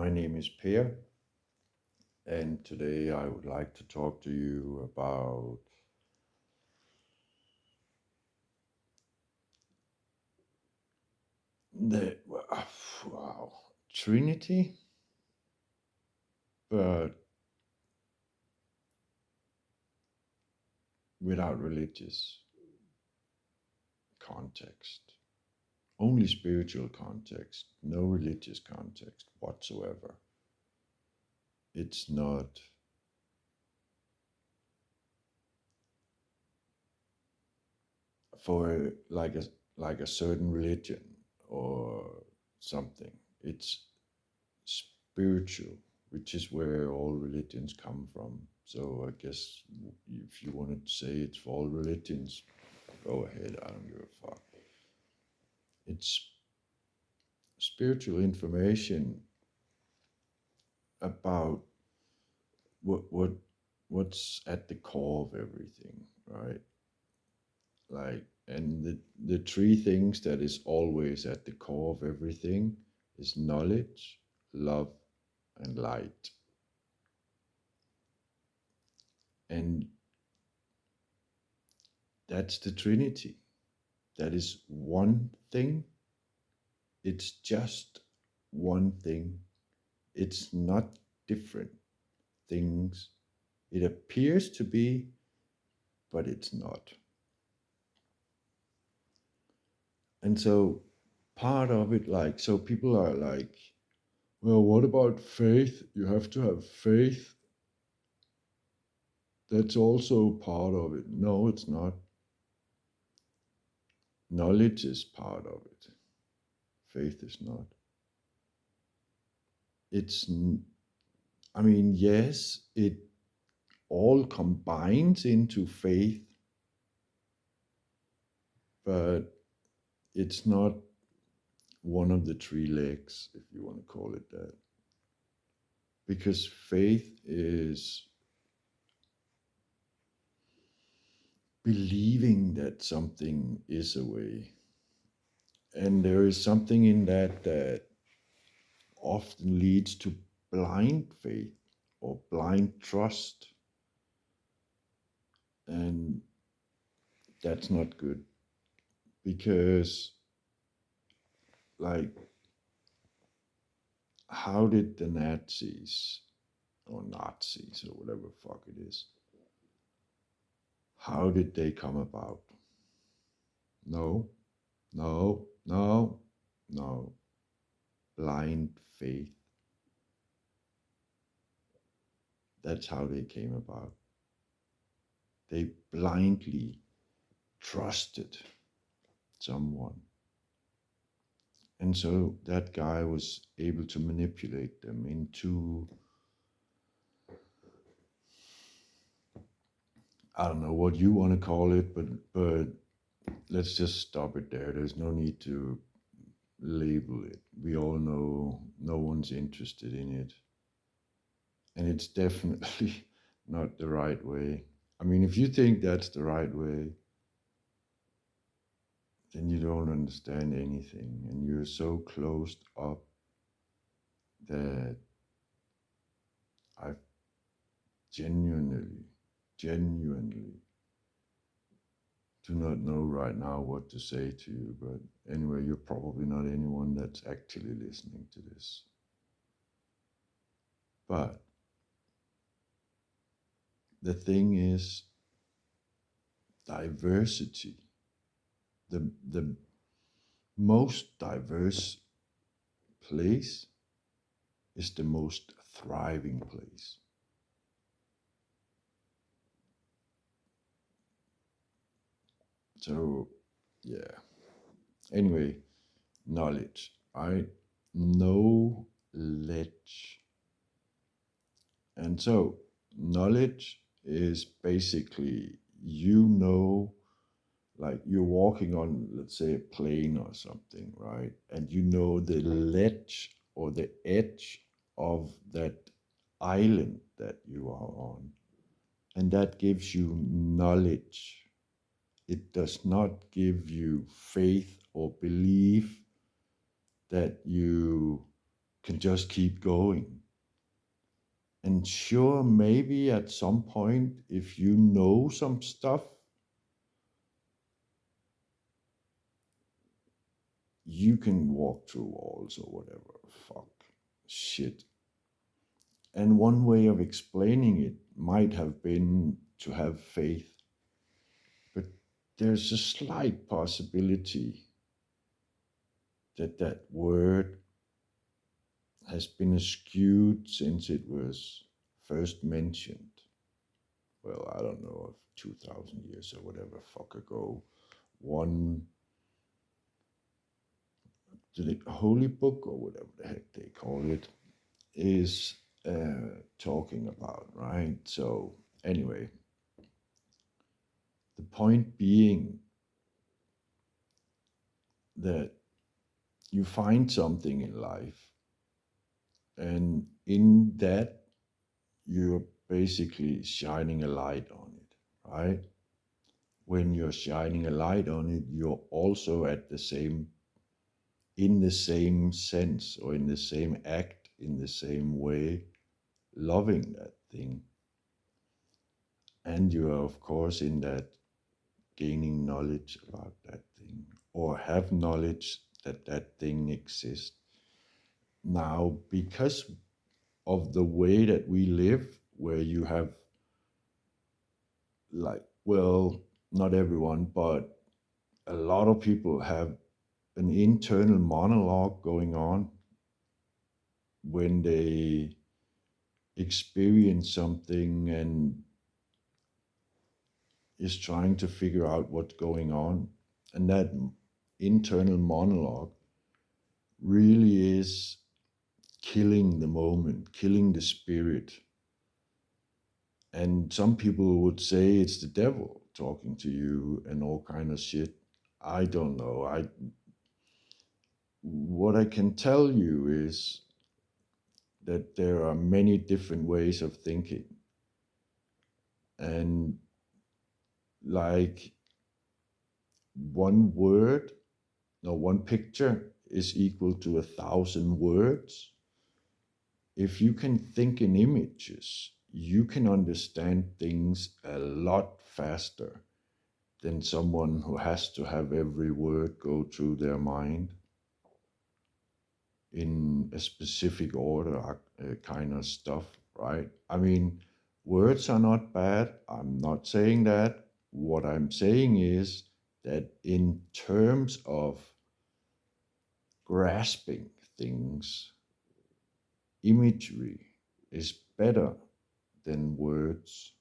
My name is Per, and today I would like to talk to you about the wow, Trinity, but without religious context. Only spiritual context, no religious context whatsoever. It's not for like a certain religion or something. It's spiritual, which is where all religions come from. So I guess if you wanted to say it's for all religions, go ahead. I don't give a fuck. It's spiritual information about what what's at the core of everything, right? Like, and the three things that is always at the core of everything is knowledge, love, and light. And that's the Trinity. That is one thing. It's just one thing. It's not different things. It appears to be, but it's not. And so part of it, like, so people are like, well, what about faith? You have to have faith. That's also part of it. No, it's not. Knowledge is part of it. Faith is not. It's, I mean, yes, it all combines into faith, but it's not one of the three legs, if you want to call it that. Because faith is believing that something is a way. And there is something in that that often leads to blind faith or blind trust. And that's not good because, like, how did the Nazis or Nazis or whatever fuck it is, how did they come about? No, no, no, no. Blind faith. That's how they came about. They blindly trusted someone. And so that guy was able to manipulate them into, I don't know what you want to call it, but let's just stop it there. There's no need to label it. We all know no one's interested in it. And it's definitely not the right way. I mean, if you think that's the right way, then you don't understand anything and you're so closed up that I genuinely do not know right now what to say to you. But anyway, you're probably not anyone that's actually listening to this. But the thing is, diversity, the most diverse place is the most thriving place. So, yeah. Anyway, knowledge. I know ledge. And so, knowledge is basically, like you're walking on, let's say, a plane or something, right? And you know the ledge or the edge of that island that you are on. And that gives you knowledge. It does not give you faith or belief that you can just keep going. And sure, maybe at some point, if you know some stuff, you can walk through walls or whatever. Fuck. Shit. And one way of explaining it might have been to have faith. But there's a slight possibility that that word has been eschewed since it was first mentioned. Well, I don't know, of 2,000 years or whatever fuck ago. One, the holy book or whatever the heck they call it, is talking about, right? So, anyway, the point being that you find something in life, and in that, you're basically shining a light on it, right? When you're shining a light on it, you're also in the same sense or in the same act, in the same way, loving that thing. And you are, of course, in that gaining knowledge about that thing or have knowledge that that thing exists. Now, because of the way that we live, where you have, like, well, not everyone, but a lot of people have an internal monologue going on when they experience something and is trying to figure out what's going on. And that internal monologue really is killing the moment, killing the spirit. And some people would say it's the devil talking to you and all kind of shit. I don't know. What I can tell you is that there are many different ways of thinking. And like one word, no, one picture is equal to 1,000 words. If you can think in images, you can understand things a lot faster than someone who has to have every word go through their mind in a specific order, kind of stuff, right? I mean, words are not bad. I'm not saying that. What I'm saying is that in terms of grasping things, imagery is better than words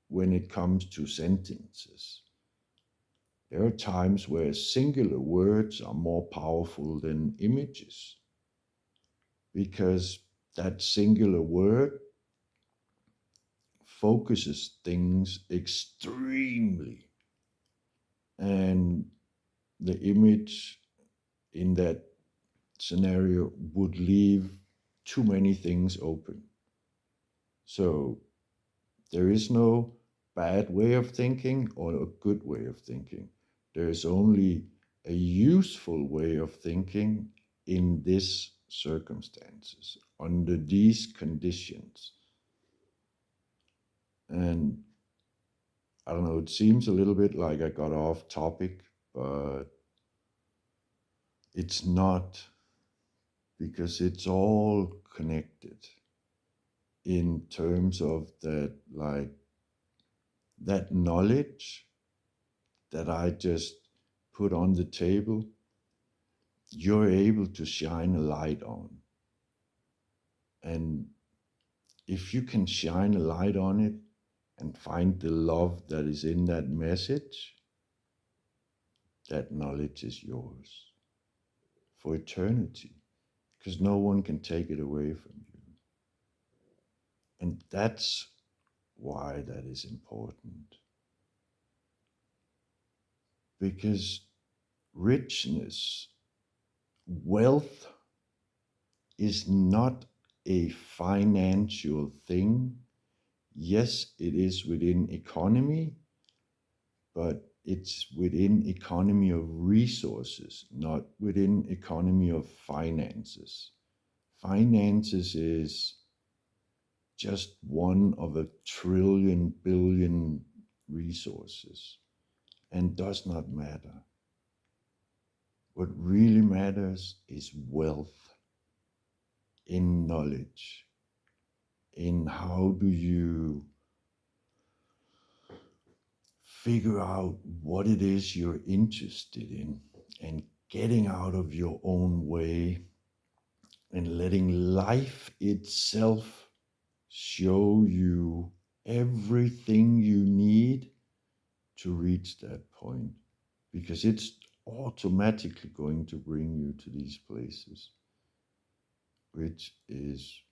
when it comes to sentences. There are times where singular words are more powerful than images because that singular word focuses things extremely, and the image in that scenario would leave too many things open. So there is no bad way of thinking or a good way of thinking. There is only a useful way of thinking in these circumstances, under these conditions. And I don't know, it seems a little bit like I got off topic, but it's not, because it's all connected in terms of that, like, that knowledge that I just put on the table, you're able to shine a light on. And if you can shine a light on it and find the love that is in that message, that knowledge is yours for eternity, because no one can take it away from you. And that's why that is important. Because richness, wealth, is not a financial thing. Yes, it is within economy, but it's within economy of resources, not within economy of finances. Finances is just one of a trillion billion resources and does not matter. What really matters is wealth in knowledge, in how do you figure out what it is you're interested in and getting out of your own way and letting life itself show you everything you need to reach that point, because it's automatically going to bring you to these places, which is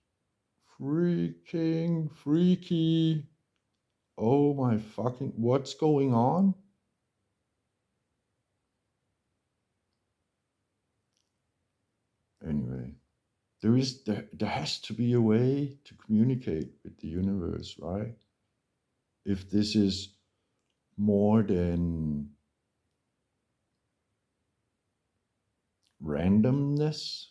freaking freaky. Oh my fucking, what's going on? Anyway, there has to be a way to communicate with the universe, right? If this is more than randomness,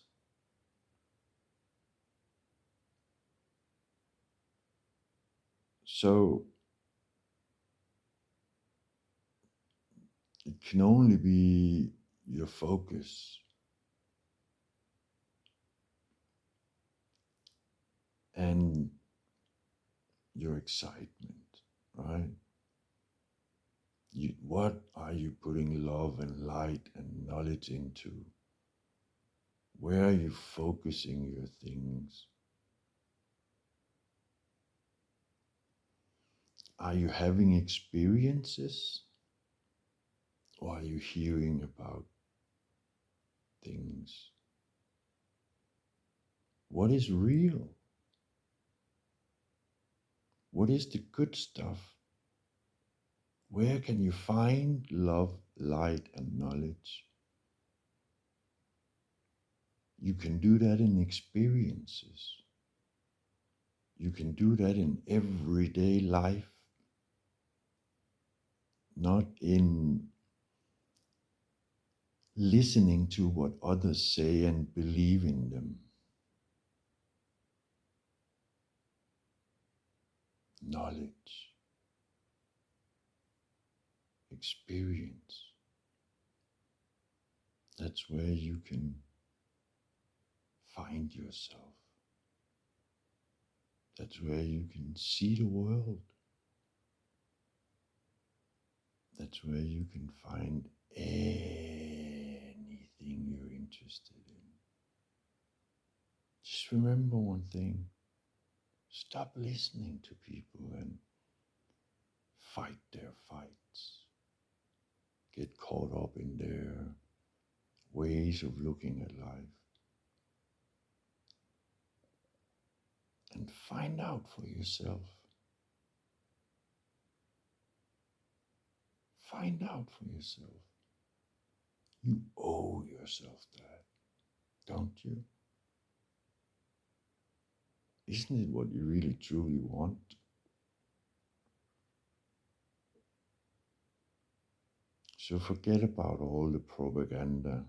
so it can only be your focus and your excitement, right? What are you putting love and light and knowledge into? Where are you focusing your things? Are you having experiences, or are you hearing about things? What is real? What is the good stuff? Where can you find love, light, and knowledge? You can do that in experiences. You can do that in everyday life, not in listening to what others say and believe in them. Knowledge, experience. That's where you can find yourself. That's where you can see the world. That's where you can find anything you're interested in. Just remember one thing. Stop listening to people and fight their fights. Get caught up in their ways of looking at life. And find out for yourself. Find out for yourself. You owe yourself that, don't you? Isn't it what you really truly want? So forget about all the propaganda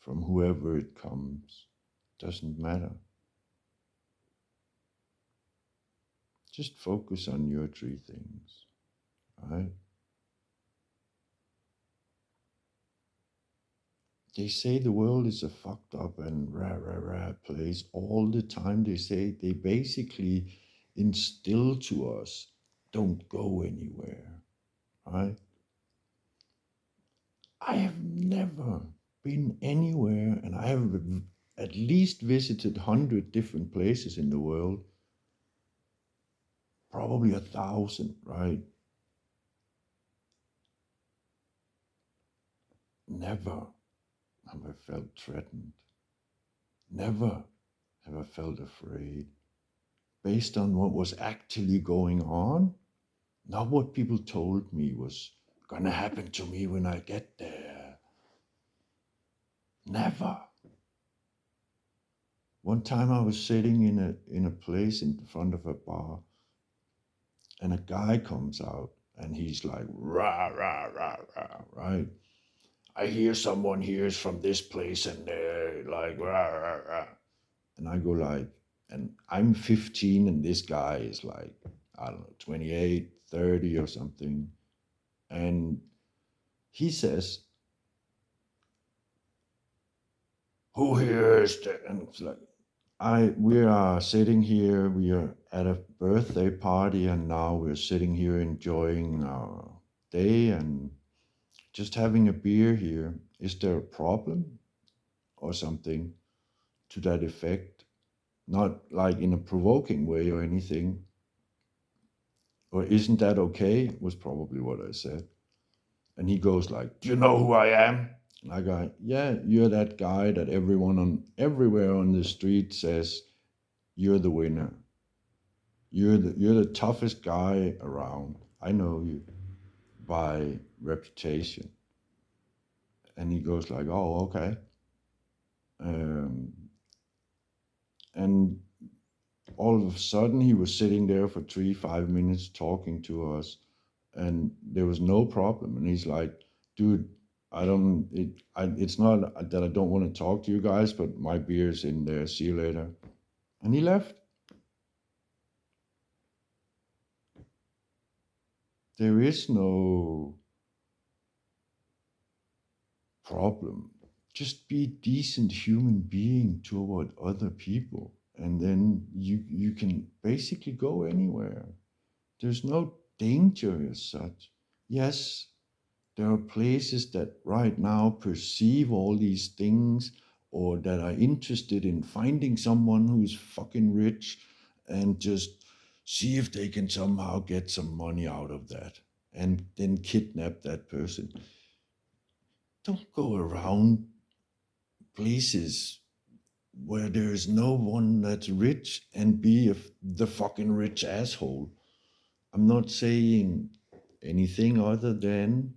from whoever it comes. Doesn't matter. Just focus on your three things, right? They say the world is a fucked up and rah place all the time. They basically instill to us, don't go anywhere, right? I have never been anywhere, and I have at least visited 100 different places in the world, probably 1,000, right? Never have I felt threatened. Never have I felt afraid based on what was actually going on, not what people told me was gonna happen to me when I get there. Never. One time I was sitting in a place in front of a bar, and a guy comes out and he's like rah rah rah rah, right? I hear someone hears from this place and they're like, rah, rah, rah. And I go like, and I'm 15 and this guy is like, I don't know, 28, 30 or something. And he says, who hears that? And it's like, we are sitting here, we are at a birthday party, and now we're sitting here enjoying our day and just having a beer here. Is there a problem or something to that effect? Not like in a provoking way or anything. Or isn't that okay? Was probably what I said. And he goes like, do you know who I am? And I go, yeah, you're that guy that everyone on everywhere on the street says you're the winner. You're the toughest guy around. I know you by reputation. And he goes like, oh, okay. Um, and all of a sudden he was sitting there for 3 5 minutes talking to us, and there was no problem. And he's like, dude, it's not that I don't want to talk to you guys, but my beer's in there, see you later. And he left. There is no problem. Just be a decent human being toward other people, and then you can basically go anywhere. There's no danger as such. Yes, there are places that right now perceive all these things, or that are interested in finding someone who's fucking rich and just see if they can somehow get some money out of that and then kidnap that person. Don't go around places where there is no one that's rich and be the fucking rich asshole. I'm not saying anything other than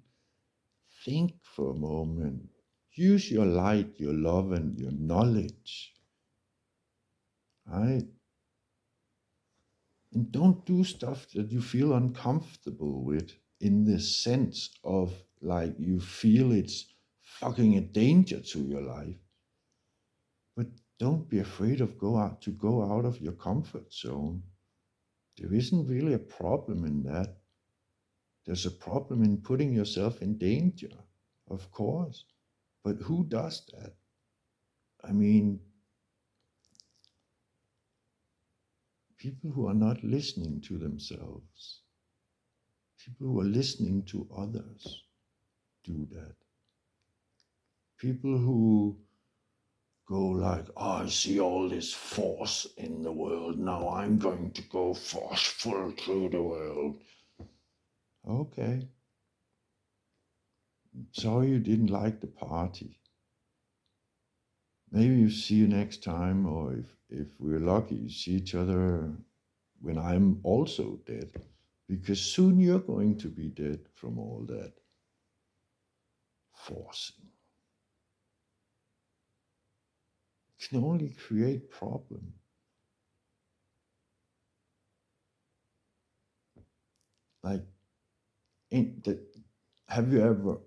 think for a moment. Use your light, your love, and your knowledge. Right? And don't do stuff that you feel uncomfortable with, in the sense of like you feel it's fucking a danger to your life. But don't be afraid of go out of your comfort zone. There isn't really a problem in that. There's a problem in putting yourself in danger, of course. But who does that? I mean, people who are not listening to themselves, people who are listening to others do that. People who go like, oh, I see all this force in the world, now I'm going to go forceful through the world. Okay. Sorry you didn't like the party. Maybe you see you next time, or if we're lucky, you see each other when I'm also dead. Because soon you're going to be dead from all that forcing. It can only create problem. Like, have you ever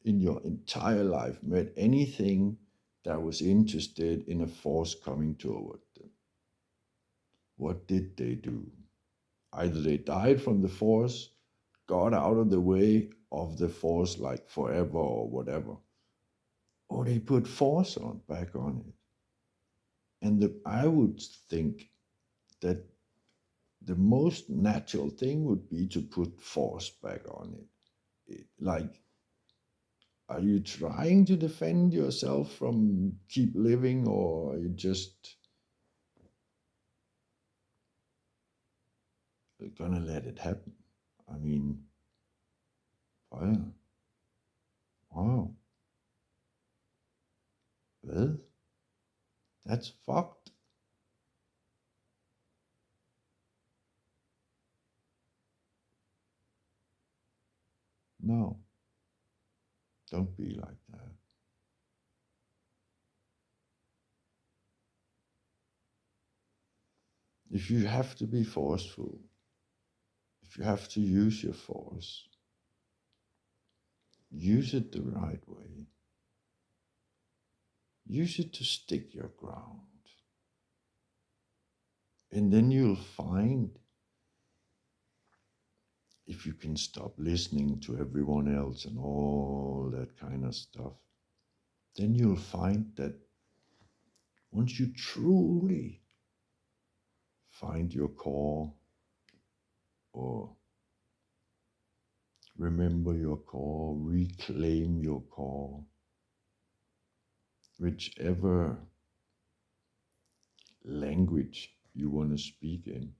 in your entire life met anything that was interested in a force coming toward them? What did they do? Either they died from the force, got out of the way of the force like forever or whatever, or they put force on back on it. And I would think that the most natural thing would be to put force back on it. Like, are you trying to defend yourself from keep living, or are you just gonna let it happen? I mean, fire. Wow. Well, that's fucked. No, don't be like that. If you have to be forceful, if you have to use your force, use it the right way. use it to stick your ground. And then you'll find, if you can stop listening to everyone else and all that kind of stuff, then you'll find that once you truly find your core, or remember your core, reclaim your core, whichever language you want to speak in,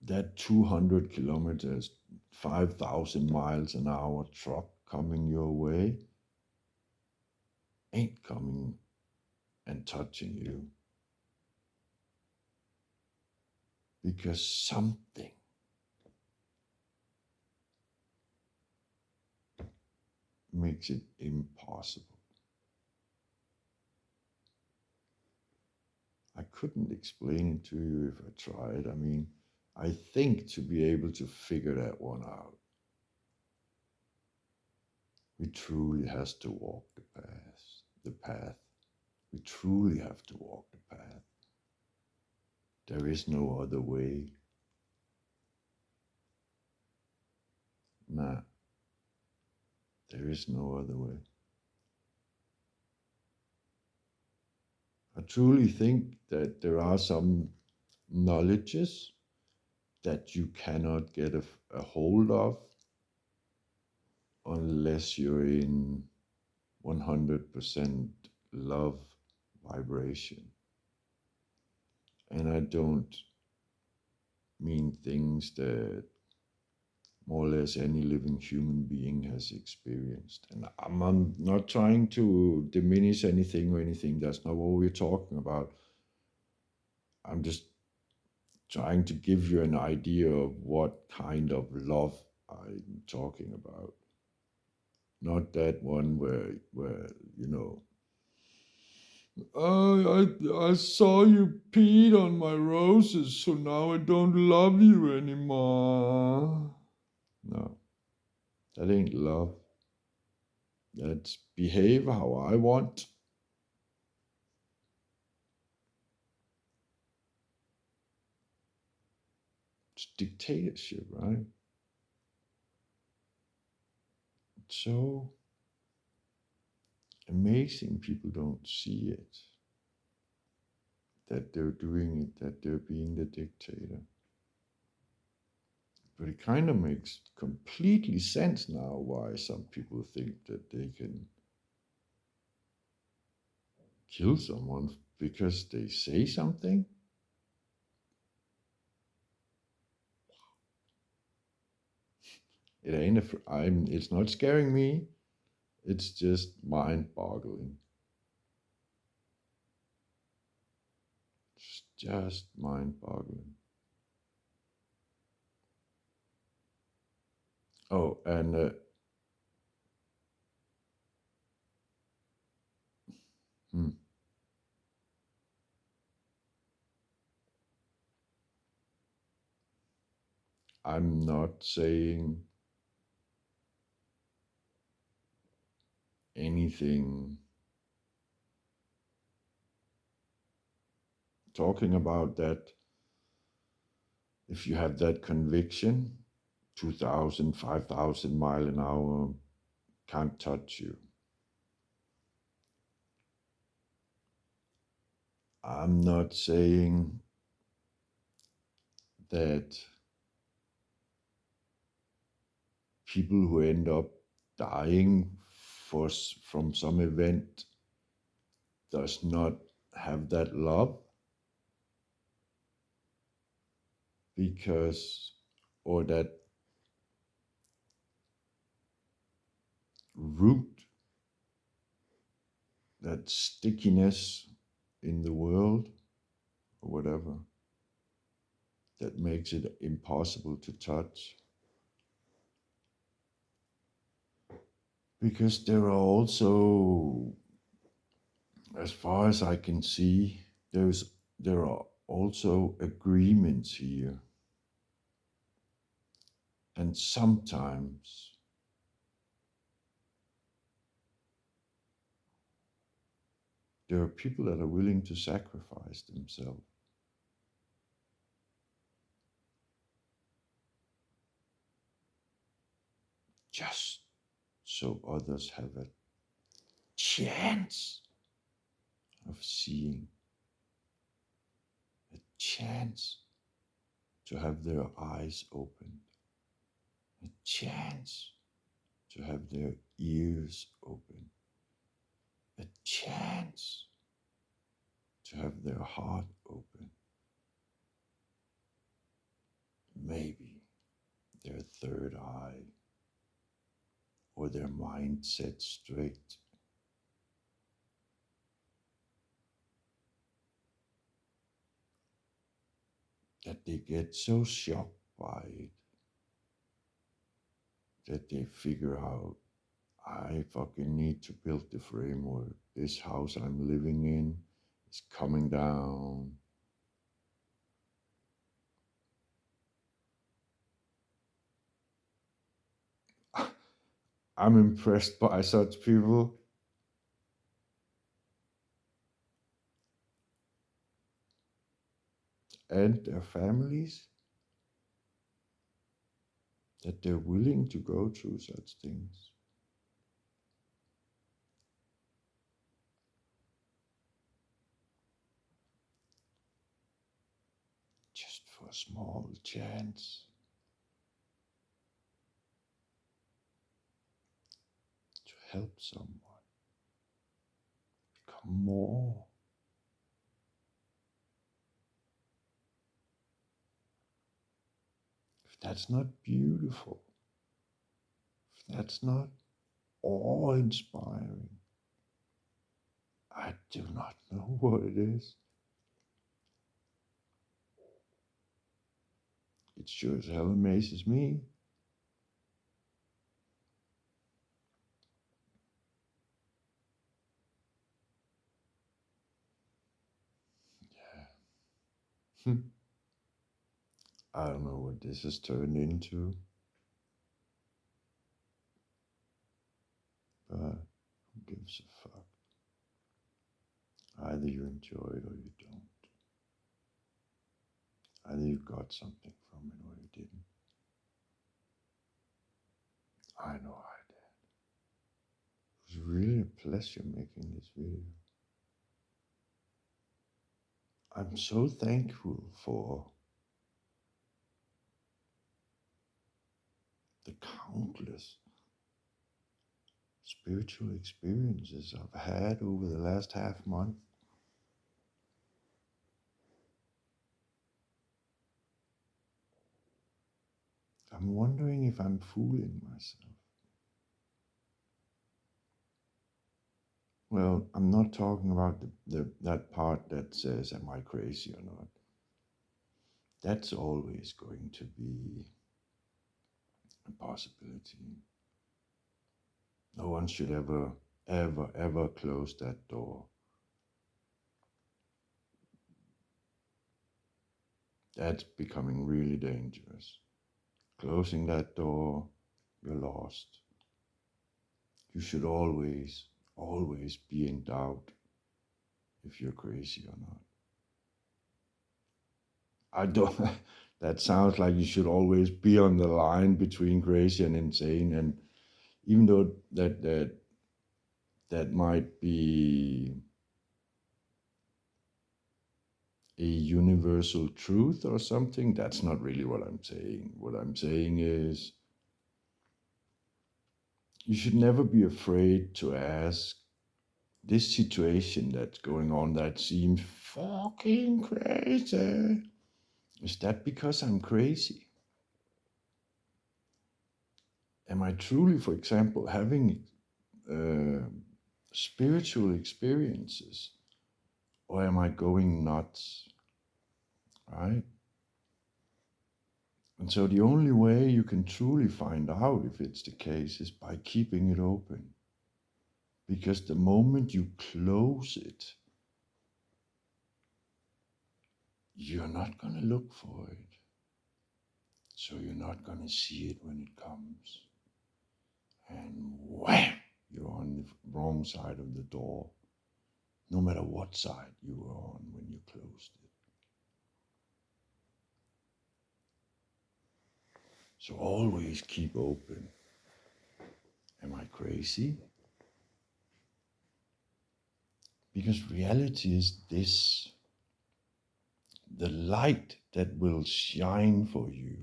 that 200 kilometers, 5,000 miles an hour truck coming your way ain't coming and touching you, because something makes it impossible. I couldn't explain it to you if I tried. I mean, I think to be able to figure that one out, we truly has to walk the path. The path. We truly have to walk the path. There is no other way. Nah, there is no other way. I truly think that there are some knowledges that you cannot get a hold of unless you're in 100% love vibration. And I don't mean things that more or less any living human being has experienced. And I'm not trying to diminish anything or anything. That's not what we're talking about. I'm just trying to give you an idea of what kind of love I'm talking about. Not that one where you know, I saw you peed on my roses, so now I don't love you anymore. No, that ain't love. That's behave how I want. It's dictatorship, right? It's so amazing people don't see it. That they're doing it, that they're being the dictator. But it kind of makes completely sense now why some people think that they can kill someone because they say something. It ain't it's not scaring me. It's just mind-boggling. It's just mind-boggling. Oh, and hmm, I'm not saying anything talking about that. If you have that conviction, 2,000, 5,000 mile an hour can't touch you. I'm not saying that people who end up dying from some event does not have that love, because, or that root, that stickiness in the world, or whatever, that makes it impossible to touch. Because there are also, as far as I can see, there are also agreements here. And sometimes there are people that are willing to sacrifice themselves just so others have a chance of seeing, a chance to have their eyes opened, a chance to have their ears open, a chance to have their heart open, maybe their third eye or their mind set straight. That they get so shocked by it that they figure out, I fucking need to build the framework. This house I'm living in is coming down. I'm impressed by such people. And their families, that they're willing to go through such things. Just for a small chance to help someone become more. If that's not beautiful, if that's not awe-inspiring, I do not know what it is. It sure as hell amazes me. Yeah. I don't know what this has turned into, but who gives a fuck? Either you enjoy it or you don't. Either you got something from it or you didn't. I know I did. It was really a pleasure making this video. I'm so thankful for the countless spiritual experiences I've had over the last half month. I'm wondering if I'm fooling myself. Well, I'm not talking about that part that says, am I crazy or not? That's always going to be a possibility. No one should ever close that door. That's becoming really dangerous. Closing that door, you're lost. You should always be in doubt if you're crazy or not. I don't, that sounds like you should always be on the line between crazy and insane. And even though that might be a universal truth or something, that's not really what I'm saying. What I'm saying is, you should never be afraid to ask, this situation that's going on that seems fucking crazy, is that because I'm crazy? Am I truly, for example, having spiritual experiences, or am I going nuts? Right? And so the only way you can truly find out if it's the case is by keeping it open. Because the moment you close it, you're not going to look for it. So you're not going to see it when it comes. And wham, you're on the wrong side of the door. no matter what side you were on when you closed it. So always keep open. Am I crazy? Because reality is this: the light that will shine for you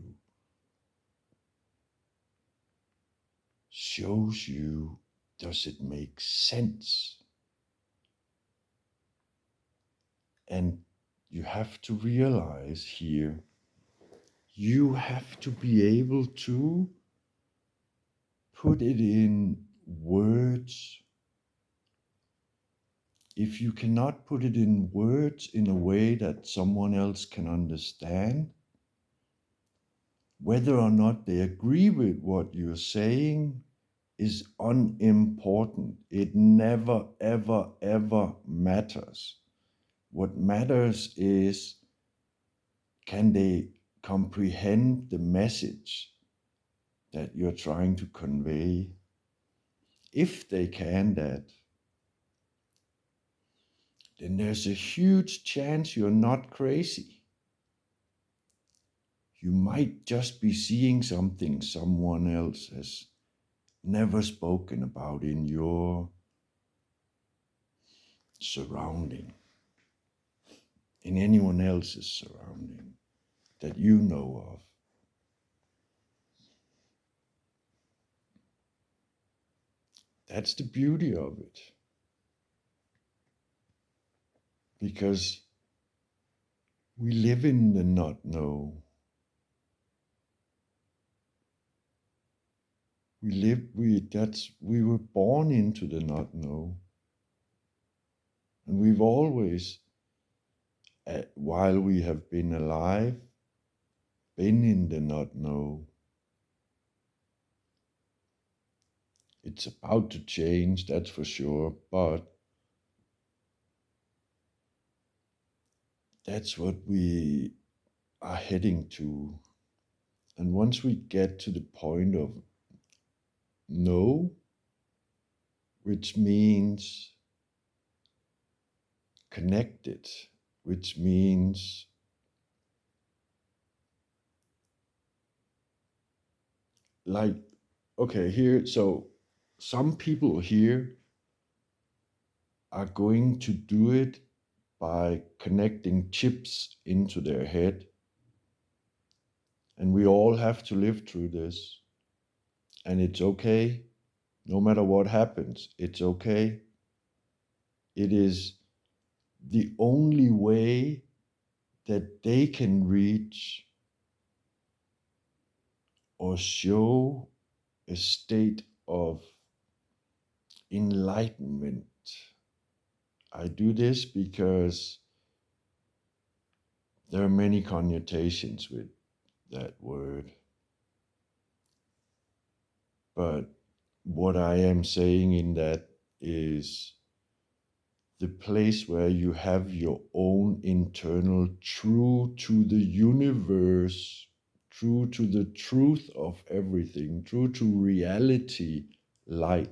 shows you, does it make sense? And you have to realize here, you have to be able to put it in words. If you cannot put it in words in a way that someone else can understand, whether or not they agree with what you're saying is unimportant. It never, ever, ever matters. What matters is, can they comprehend the message that you're trying to convey? If they can that, then there's a huge chance you're not crazy. You might just be seeing something someone else has never spoken about in your surrounding, in anyone else's surrounding that you know of. That's the beauty of it. Because we live in the not know. We were born into the not know. And we've always, while we have been alive, been in the not know. It's about to change, that's for sure, but that's what we are heading to. And once we get to the point of know, which means connected, which means like, okay, here, so some people here are going to do it by connecting chips into their head. And we all have to live through this. And it's okay. No matter what happens, it's okay. It is the only way that they can reach or show a state of enlightenment. I do this because there are many connotations with that word. But what I am saying in that is the place where you have your own internal, true to the universe, true to the truth of everything, true to reality light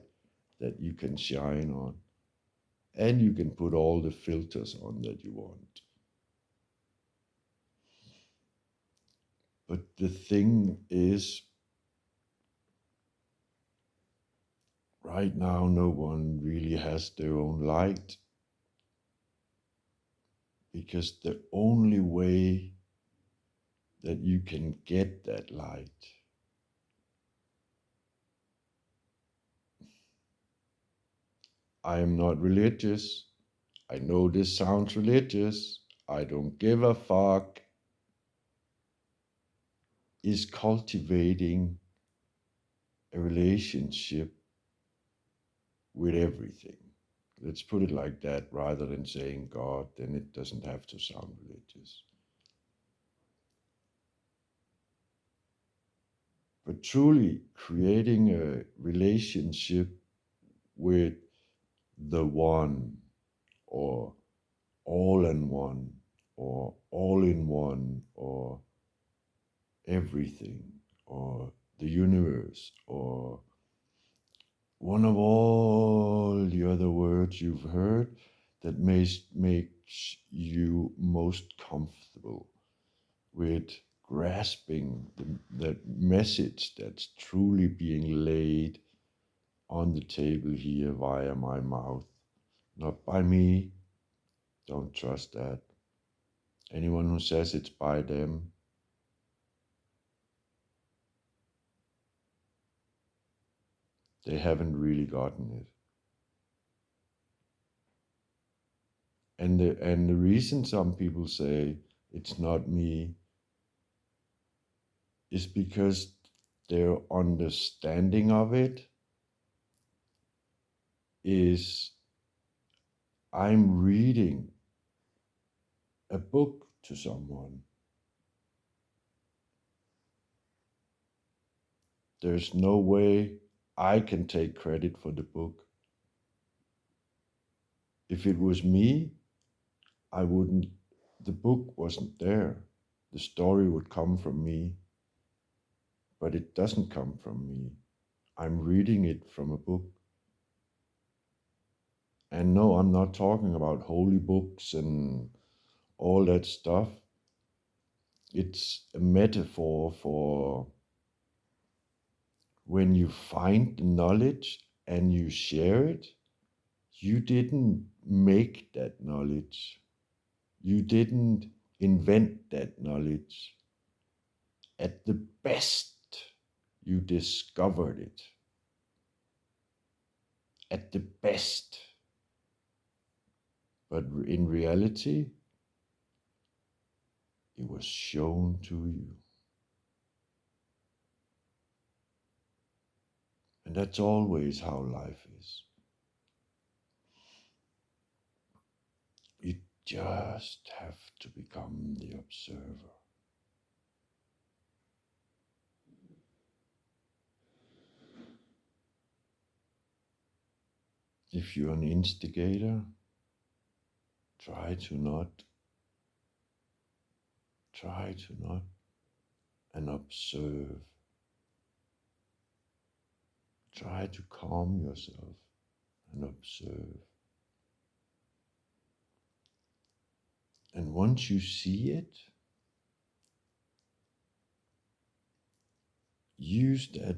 that you can shine on. And you can put all the filters on that you want. But the thing is, right now, no one really has their own light, because the only way that you can get that light I am not religious. I know this sounds religious. I don't give a fuck. Is cultivating a relationship with everything. Let's put it like that rather than saying God, then it doesn't have to sound religious. But truly creating a relationship with the one, or all in one, or all in one, or everything, or the universe, or one of all the other words you've heard that makes you most comfortable with grasping that message that's truly being laid on the table here via my mouth, not by me. Don't trust that. Anyone who says it's by them, they haven't really gotten it. And the reason some people say it's not me is because their understanding of it is, I'm reading a book to someone. There's no way I can take credit for the book. If it was me, I wouldn't, the book wasn't there. The story would come from me, but it doesn't come from me. I'm reading it from a book. And no, I'm not talking about holy books and all that stuff. It's a metaphor for when you find the knowledge and you share it, you didn't make that knowledge. You didn't invent that knowledge. At the best, you discovered it. At the best. But in reality, it was shown to you. And that's always how life is. You just have to become the observer. If you're an instigator, try to not, and observe. Try to calm yourself and observe. And once you see it, use that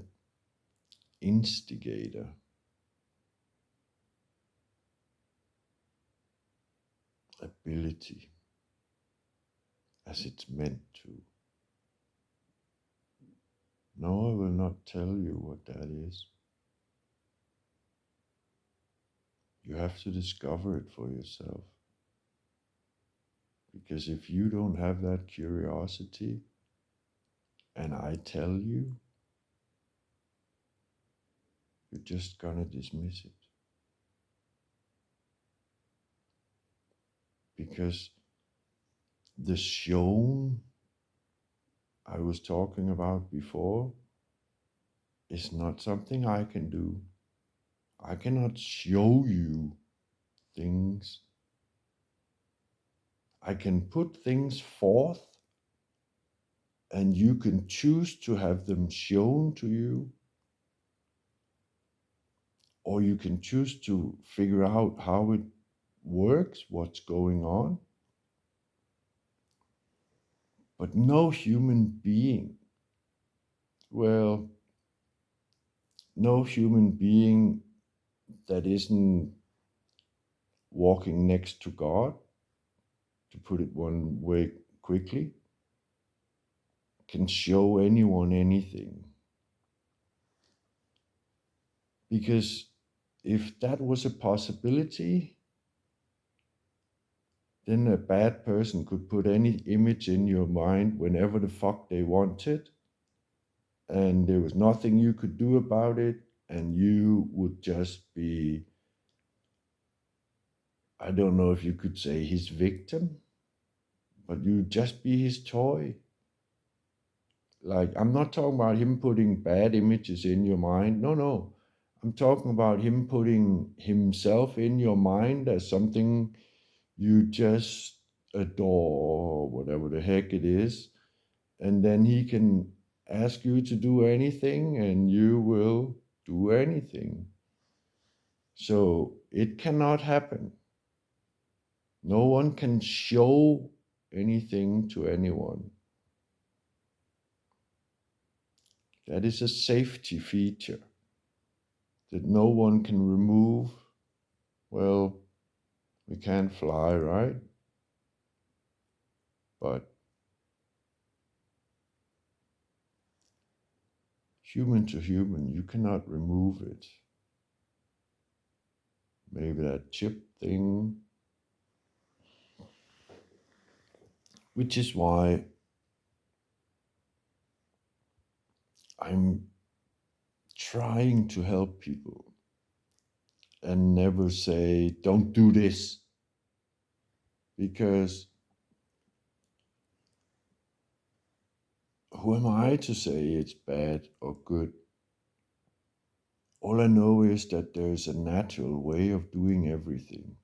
instigator ability as it's meant to. No, I will not tell you what that is. You have to discover it for yourself. Because if you don't have that curiosity, and I tell you, you're just gonna dismiss it. Because the shown I was talking about before is not something I can do. I cannot show you things. I can put things forth and you can choose to have them shown to you, or you can choose to figure out how it works, what's going on. But no human being, well, no human being that isn't walking next to God, to put it one way quickly, can show anyone anything. Because if that was a possibility, then a bad person could put any image in your mind whenever the fuck they wanted, and there was nothing you could do about it, and you would just be, I don't know if you could say his victim, but you'd just be his toy. Like, I'm not talking about him putting bad images in your mind. No. I'm talking about him putting himself in your mind as something you just adore, or whatever the heck it is. And then he can ask you to do anything and you will do anything. So it cannot happen. No one can show anything to anyone. That is a safety feature that no one can remove. Well, we can't fly, right? But human to human, you cannot remove it. Maybe that chip thing, which is why I'm trying to help people and never say, don't do this, because who am I to say it's bad or good? All I know is that there's a natural way of doing everything.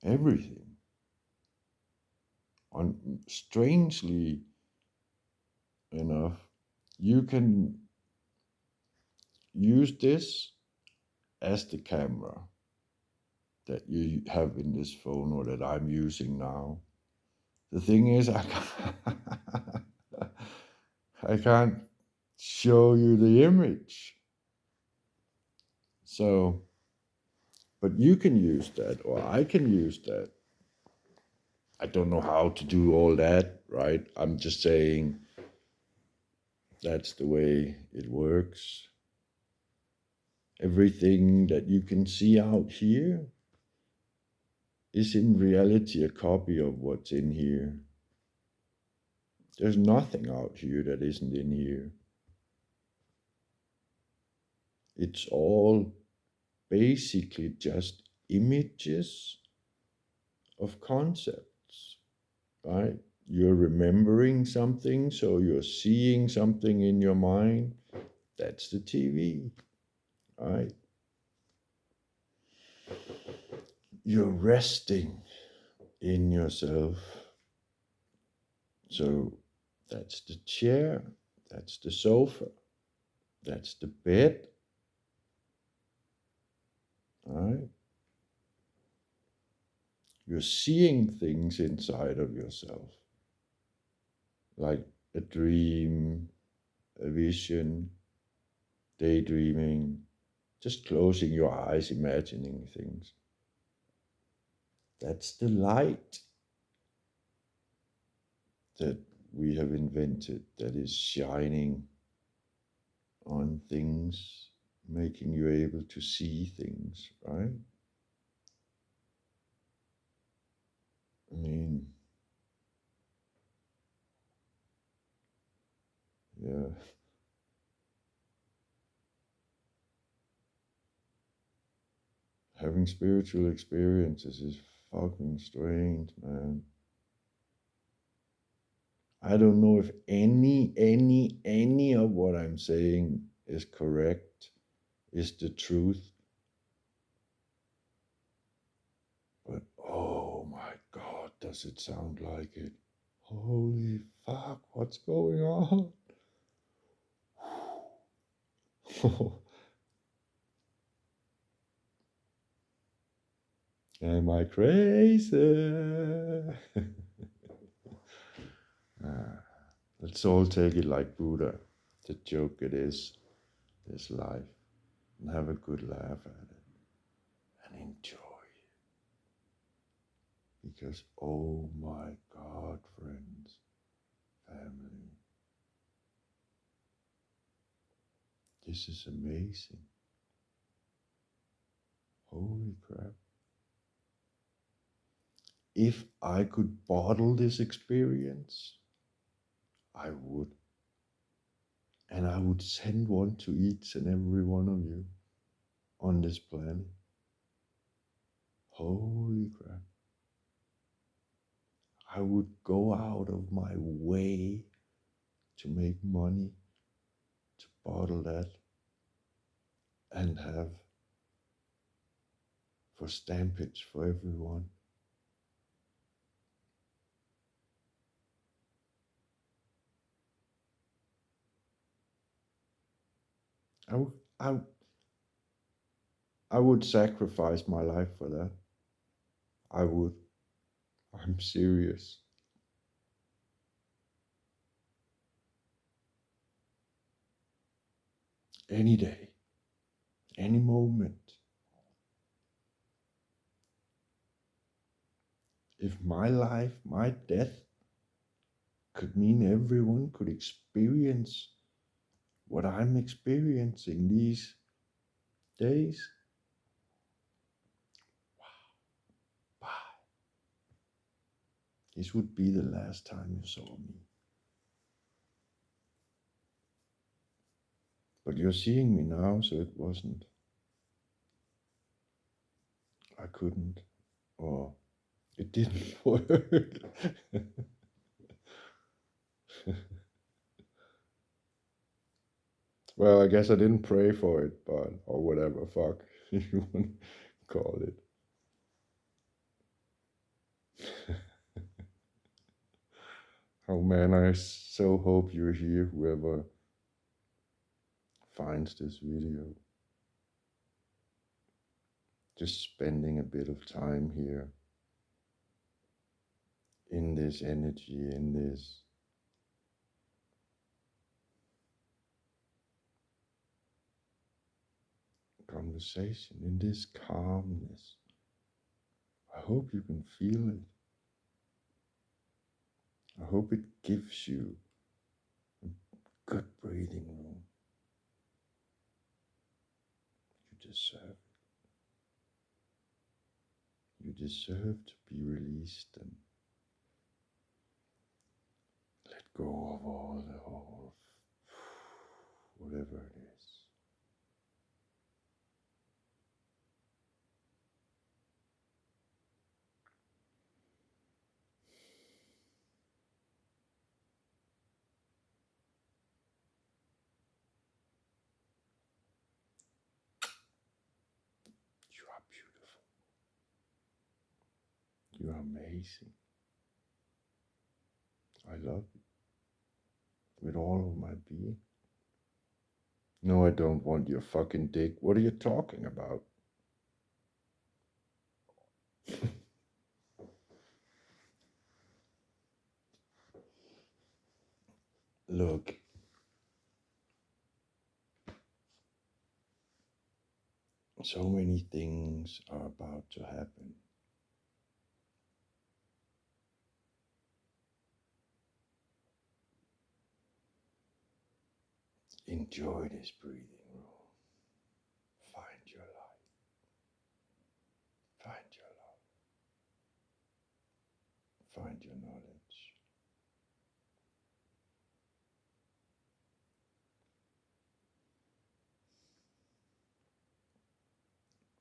Everything. Strangely enough, you can use this as the camera that you have in this phone or that I'm using now. The thing is, I can't show you the image. So, but you can use that, or I can use that. I don't know how to do all that, right? I'm just saying that's the way it works. Everything that you can see out here is in reality a copy of what's in here. There's nothing out here that isn't in here. It's all basically just images of concepts, right? You're remembering something, so you're seeing something in your mind. That's the TV, right? You're resting in yourself. So that's the chair, that's the sofa, that's the bed, right? You're seeing things inside of yourself, like a dream, a vision, daydreaming, just closing your eyes, imagining things. That's the light that we have invented that is shining on things, making you able to see things, right? I mean, yeah, having spiritual experiences is fucking strange, man. I don't know if any of what I'm saying is correct, is the truth, but oh my God, does it sound like it? Holy fuck, what's going on? Am I crazy? Ah, let's all take it like Buddha, the joke it is, this life, and have a good laugh at it and enjoy. Because, oh my God, friends, family, this is amazing. Holy crap. If I could bottle this experience, I would. And I would send one to each and every one of you on this planet. Holy crap. I would go out of my way to make money to bottle that and have for stampage for everyone. I would, I, I would sacrifice my life for that. I would. I'm serious. Any day, any moment. If my life, my death, could mean everyone could experience what I'm experiencing these days, bye. This would be the last time you saw me. But you're seeing me now, so it wasn't. I couldn't, or it didn't work. Well, I guess I didn't pray for it, but, or whatever, fuck, you want to call it. Oh man, I so hope you're here, whoever finds this video. Just spending a bit of time here in this energy, in this conversation, in this calmness. I hope you can feel it. I hope it gives you a good breathing room. You deserve it. You deserve to be released and let go of all whatever it is. You are beautiful. You are amazing. I love you with all of my being. No, I don't want your fucking dick. What are you talking about? Look, so many things are about to happen. Enjoy this breathing room. Find your light. Find your love. Find your knowledge.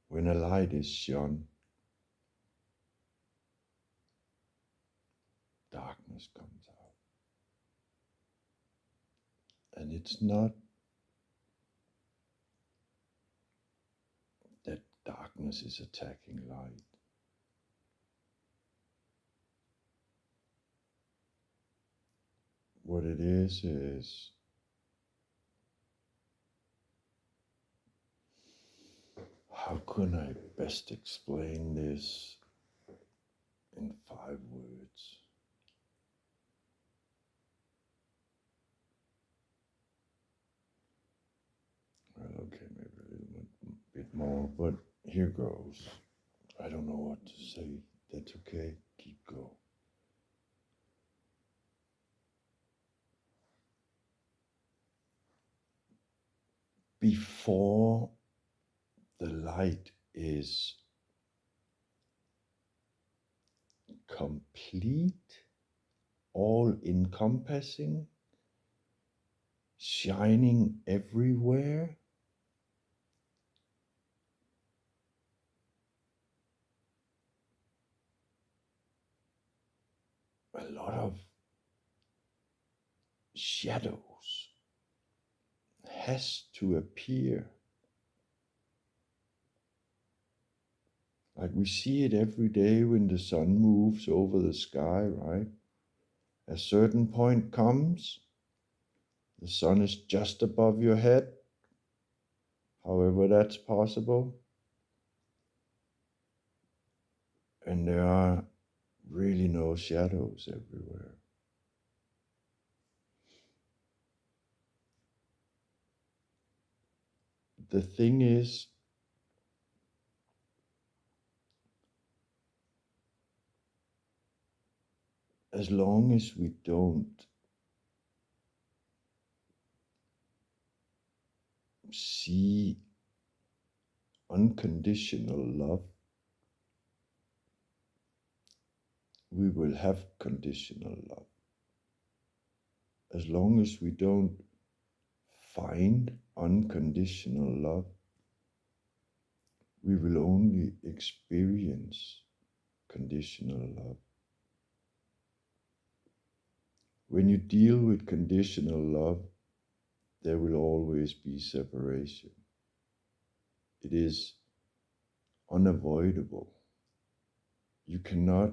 When a light is shone, darkness comes out. And it's not that darkness is attacking light. What it is how can I best explain this in 5 words? Well, okay, maybe a little bit more, but here goes. I don't know what to say. That's okay. Keep going. Before the light is complete, all encompassing, shining everywhere, a lot of shadows has to appear. Like we see it every day when the sun moves over the sky, right? A certain point comes, the sun is just above your head, however that's possible. And there are really no shadows everywhere. The thing is, as long as we don't see unconditional love, we will have conditional love. As long as we don't find unconditional love, we will only experience conditional love. When you deal with conditional love, there will always be separation. It is unavoidable. You cannot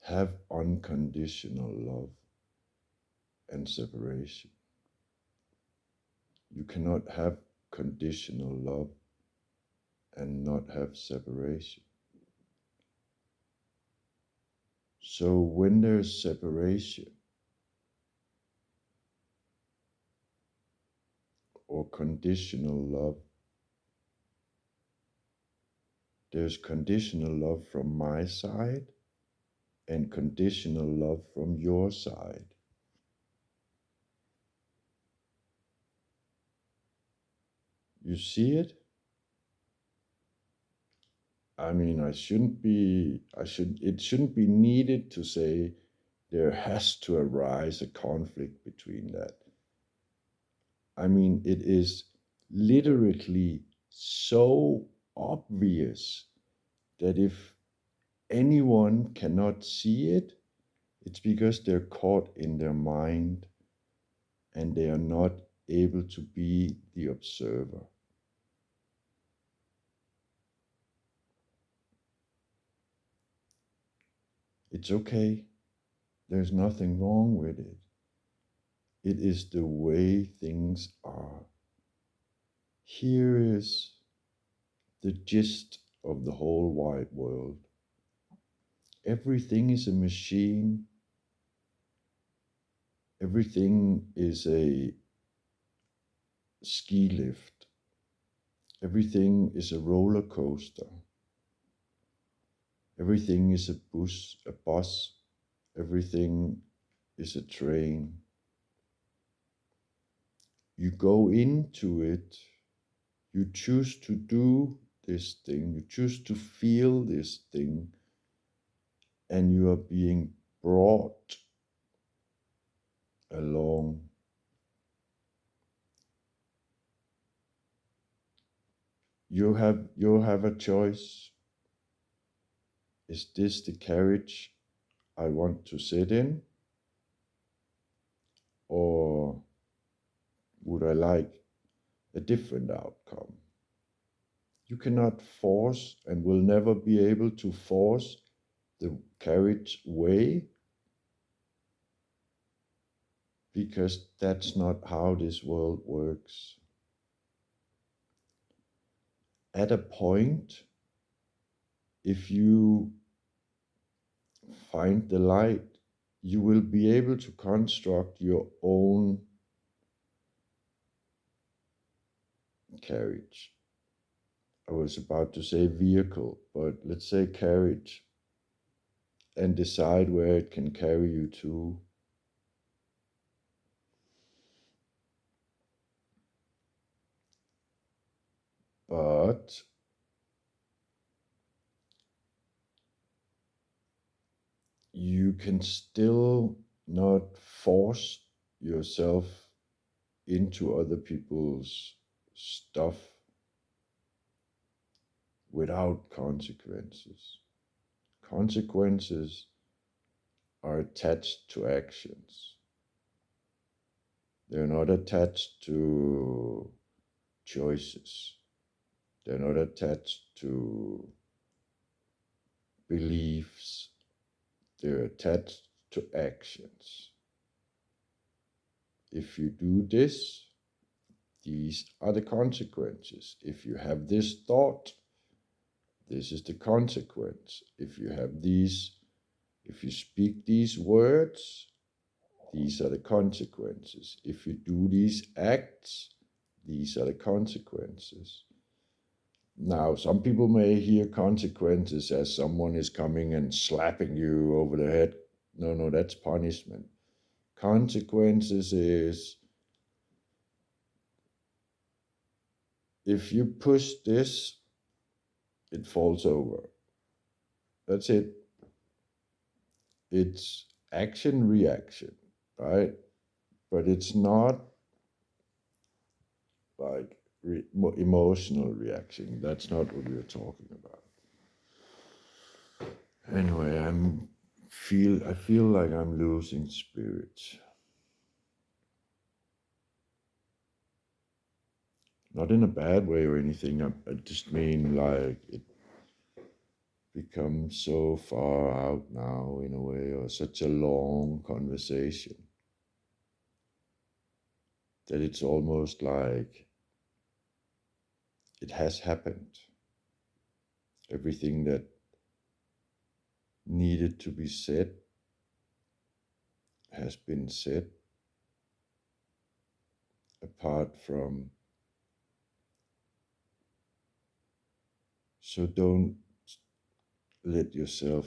have unconditional love and separation. You cannot have conditional love and not have separation. So when there's separation or conditional love, there's conditional love from my side and conditional love from your side. You see it? I mean, it shouldn't be needed to say there has to arise a conflict between that. I mean, it is literally so obvious that if anyone cannot see it, it's because they're caught in their mind and they are not able to be the observer. It's okay. There's nothing wrong with it. It is the way things are. Here is the gist of the whole wide world. Everything is a machine. Everything is a ski lift. Everything is a roller coaster. Everything is a bus. Everything is a train. You go into it, you choose to do this thing, you choose to feel this thing, and you are being brought along. You have a choice. Is this the carriage I want to sit in? Or would I like a different outcome? You cannot force and will never be able to force the carriage way, because that's not how this world works. At a point, if you find the light, you will be able to construct your own carriage. I was about to say vehicle, but let's say carriage, and decide where it can carry you to. But you can still not force yourself into other people's stuff without consequences. Consequences are attached to actions. They're not attached to choices. They're not attached to beliefs. They're attached to actions. If you do this, these are the consequences. If you have this thought, This is the consequence. If you speak these words, these are the consequences. If you do these acts, these are the consequences. Now, some people may hear consequences as someone is coming and slapping you over the head. No, that's punishment. Consequences is if you push this, it falls over. That's it. It's action reaction, right? But it's not like emotional reaction. That's not what we're talking about. Anyway, I feel like I'm losing spirit. Not in a bad way or anything. I just mean like it becomes so far out now in a way, or such a long conversation that it's almost like it has happened. Everything that needed to be said has been said, apart from. So don't let yourself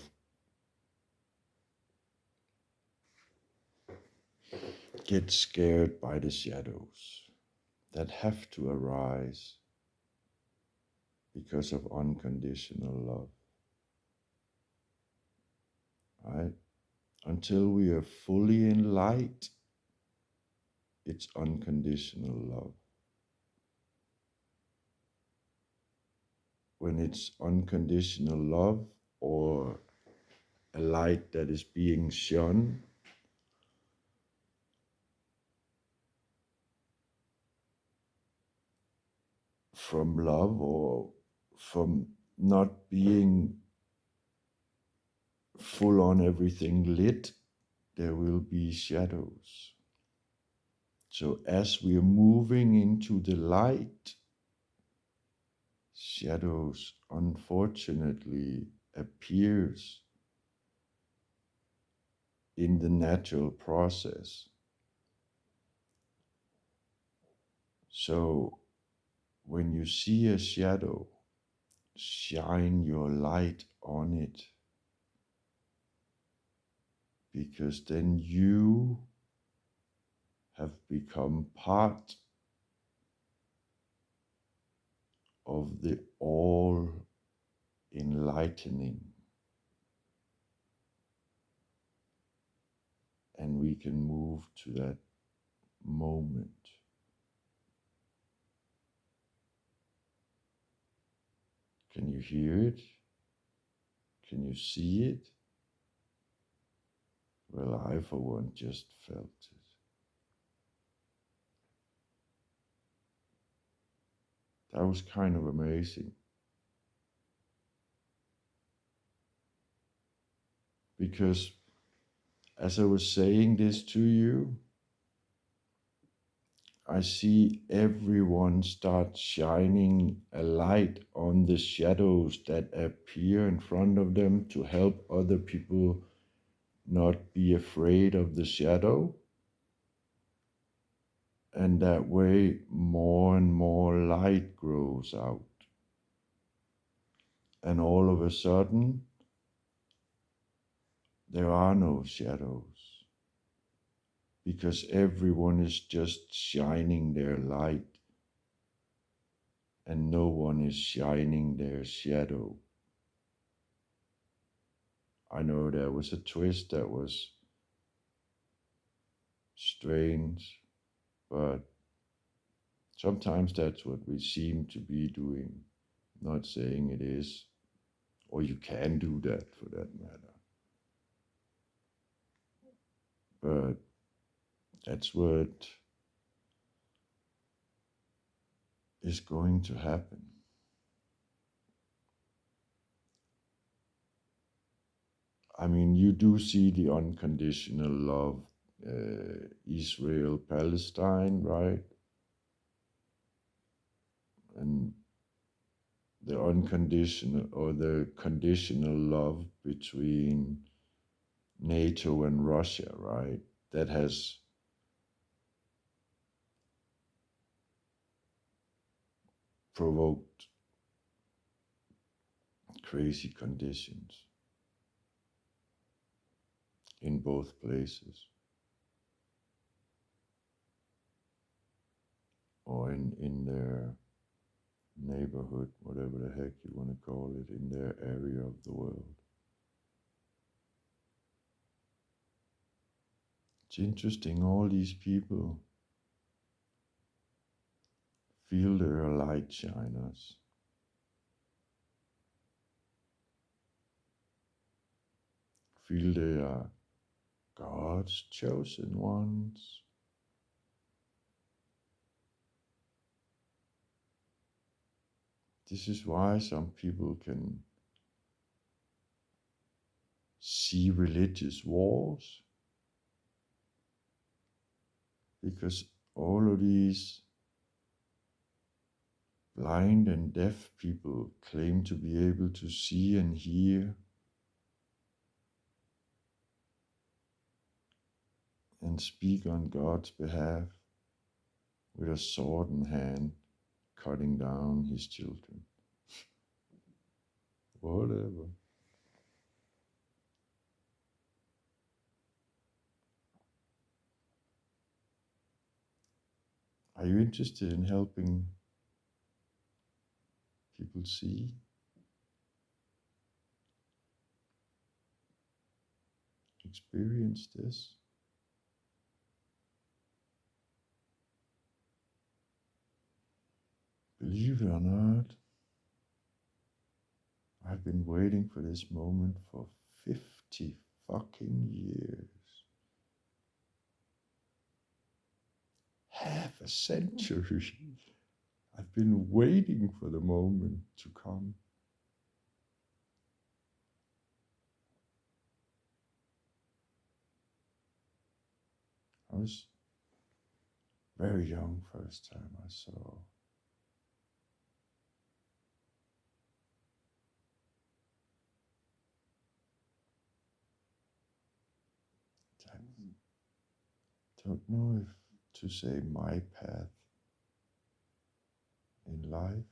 get scared by the shadows that have to arise because of unconditional love, right? Until we are fully in light, it's unconditional love. When it's unconditional love or a light that is being shone, from love or from not being full on everything lit, there will be shadows. So as we are moving into the light, shadows unfortunately appears in the natural process. So when you see a shadow, shine your light on it, because then you have become part of the all enlightening, and we can move to that moment. Can you hear it? Can you see it? Well, I for one just felt it. That was kind of amazing. Because as I was saying this to you, I see everyone start shining a light on the shadows that appear in front of them to help other people not be afraid of the shadow. And that way, more and more light grows out. And all of a sudden, there are no shadows, because everyone is just shining their light, and no one is shining their shadow. I know there was a twist that was strange, but sometimes that's what we seem to be doing. Not saying it is, or you can do that for that matter. But that's what is going to happen. I mean, you do see the unconditional love, Israel, Palestine, right? And the unconditional or the conditional love between NATO and Russia, right? That has provoked crazy conditions in both places, or in their neighborhood, whatever the heck you want to call it, in their area of the world. It's interesting, all these people feel they're light shiners, feel they are God's chosen ones. This is why some people can see religious wars, because all of these blind and deaf people claim to be able to see and hear and speak on God's behalf with a sword in hand, cutting down his children. Whatever. Are you interested in helping people see, experience this? Believe it or not, I've been waiting for this moment for 50 fucking years. Half a century. I've been waiting for the moment to come. I was very young first time I saw. I don't know if to say my path in life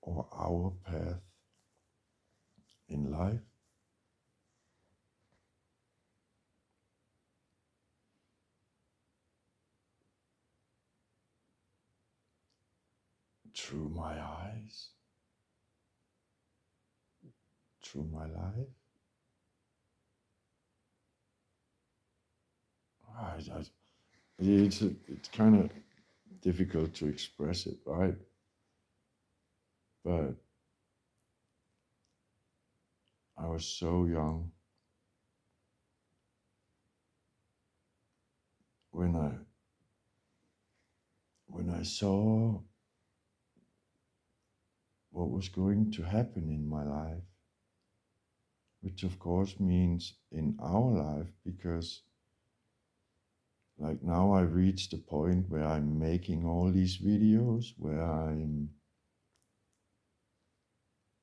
or our path in life. Through my eyes, through my life. It's kind of difficult to express it, right? But I was so young when I saw what was going to happen in my life, which of course means in our life, because like now I reached the point where I'm making all these videos, where I'm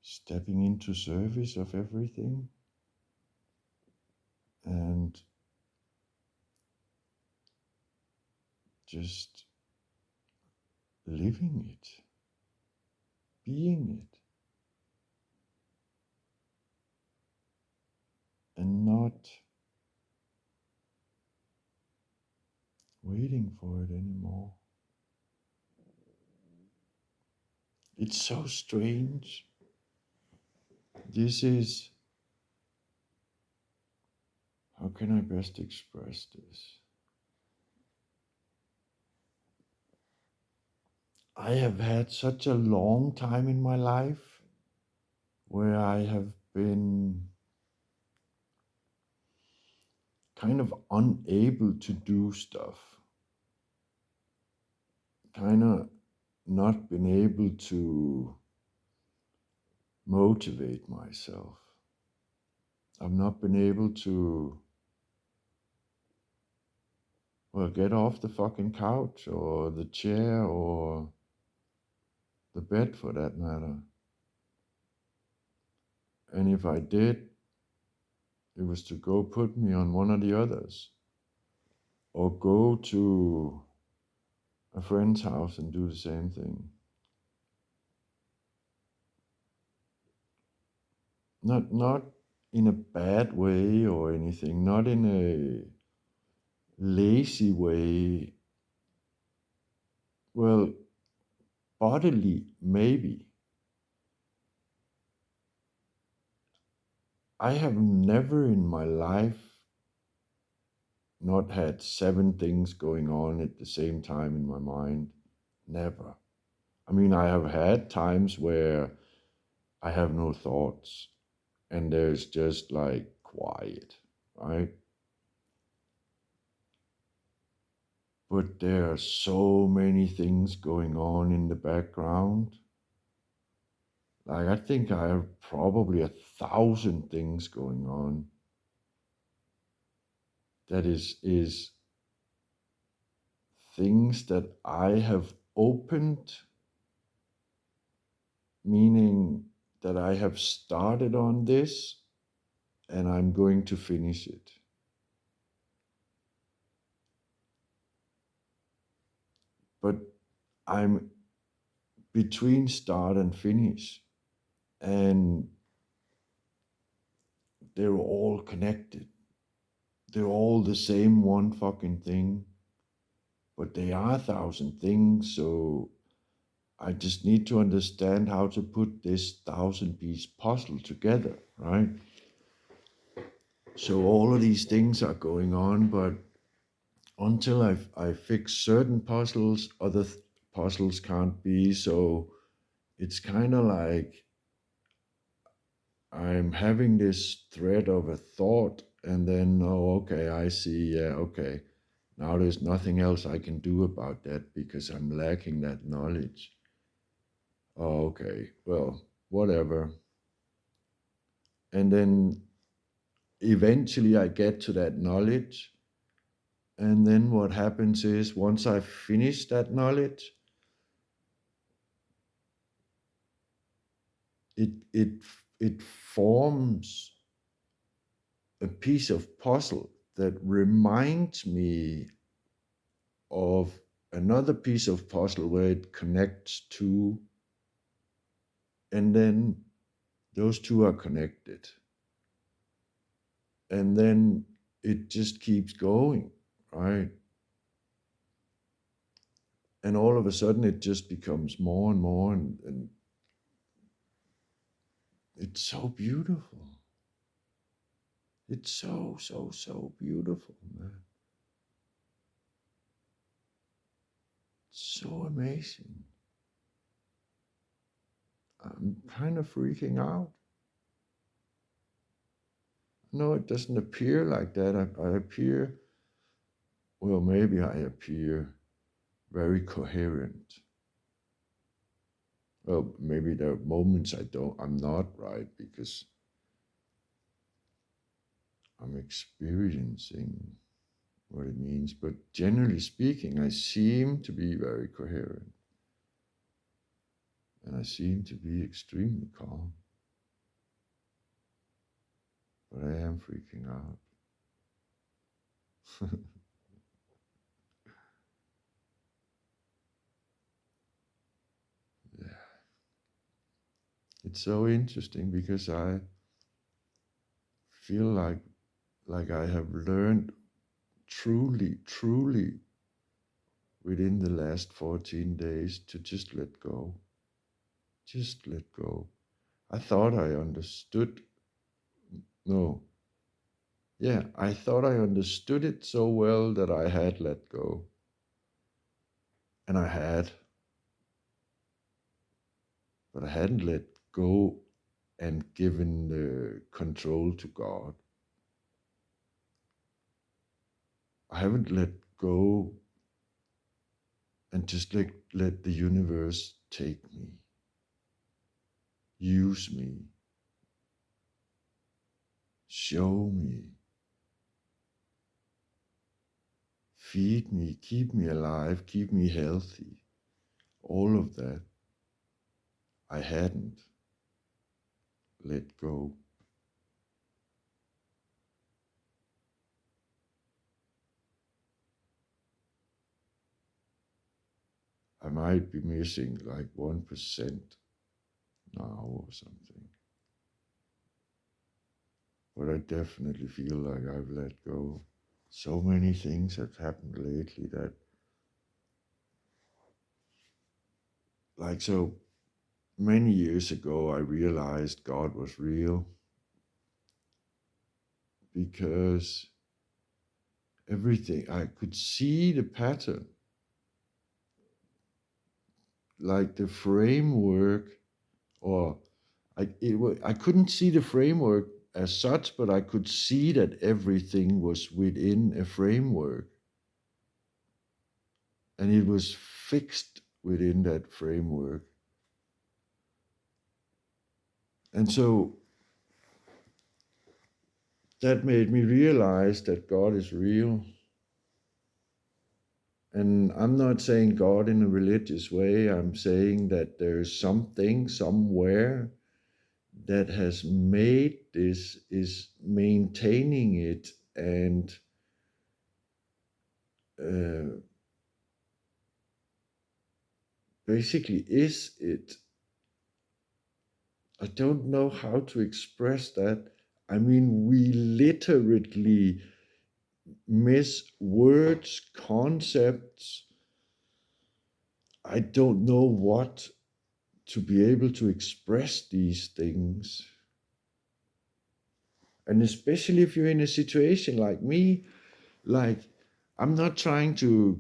stepping into service of everything and just living it, being it, and not waiting for it anymore. It's so strange. This is, how can I best express this? I have had such a long time in my life where I have been kind of unable to do stuff, kind of not been able to motivate myself. I've not been able to, well, get off the fucking couch or the chair or the bed for that matter. And if I did, it was to go put me on one of the others, or go to a friend's house and do the same thing. Not in a bad way or anything, not in a lazy way. Well, bodily, maybe. I have never in my life not had 7 things going on at the same time in my mind. Never. I mean, I have had times where I have no thoughts and there's just like quiet, right? But there are so many things going on in the background. Like, I think I have probably 1,000 things going on that is things that I have opened, meaning that I have started on this and I'm going to finish it. But I'm between start and finish, and they're all connected. They're all the same one fucking thing, but they are 1,000 things, so I just need to understand how to put this 1,000-piece puzzle together, right? So all of these things are going on, but until I fix certain puzzles, other puzzles can't be. So it's kind of like I'm having this thread of a thought, and then, oh, okay, I see, yeah, okay. Now there's nothing else I can do about that because I'm lacking that knowledge. Oh, okay, well, whatever. And then eventually I get to that knowledge. And then what happens is once I finish that knowledge, it it it forms a piece of puzzle that reminds me of another piece of puzzle where it connects to, and then those two are connected. And then it just keeps going, right? And all of a sudden it just becomes more and more, and it's so beautiful. It's so, so, so beautiful, man. It's so amazing. I'm kind of freaking out. No, it doesn't appear like that. I appear, well, maybe I appear very coherent. Well, maybe there are moments I'm not, right, because I'm experiencing what it means. But generally speaking, I seem to be very coherent. And I seem to be extremely calm. But I am freaking out. Yeah. It's so interesting because I feel like I have learned truly within the last 14 days to just let go. Just let go. I thought I understood. No. Yeah, I thought I understood it so well that I had let go. And I had. But I hadn't let go and given the control to God. I haven't let go and just let the universe take me, use me, show me, feed me, keep me alive, keep me healthy, all of that. I hadn't let go. I might be missing like 1% now or something. But I definitely feel like I've let go. So many things have happened lately that, like, so many years ago, I realized God was real because everything, I could see the pattern, like the framework, or I couldn't see the framework as such, but I could see that everything was within a framework and it was fixed within that framework. And so that made me realize that God is real. And I'm not saying God in a religious way, I'm saying that there's something somewhere that has made this, is maintaining it, and uh, basically is it. I don't know how to express that. I mean, we literally miss words, concepts. I don't know what to be able to express these things. And especially if you're in a situation like me, like, I'm not trying to,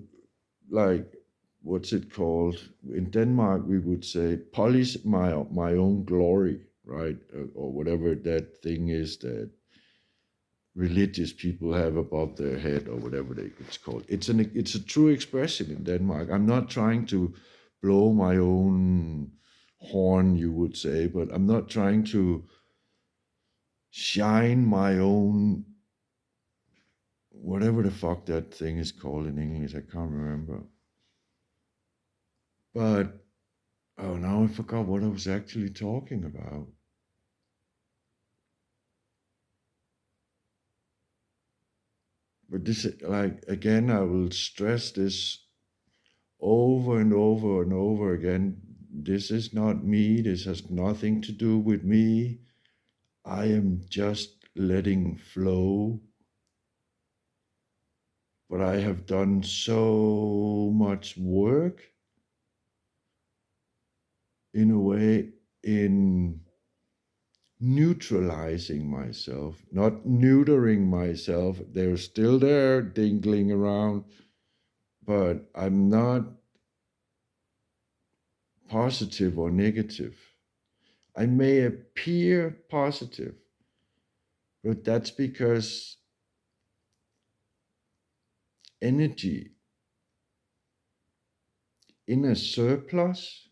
like, what's it called? In Denmark, we would say, polish my own glory, right? Or whatever that thing is that religious people have above their head, or whatever it's called. It's a true expression in Denmark. I'm not trying to blow my own horn, you would say, but I'm not trying to shine my own, whatever the fuck that thing is called in English. I can't remember. But oh, now I forgot what I was actually talking about. But this, like, again, I will stress this over and over and over again. This is not me. This has nothing to do with me. I am just letting flow. But I have done so much work, in a way, in neutralizing myself, not neutering myself. They're still there, dingling around, but I'm not positive or negative. I may appear positive, but that's because energy in a surplus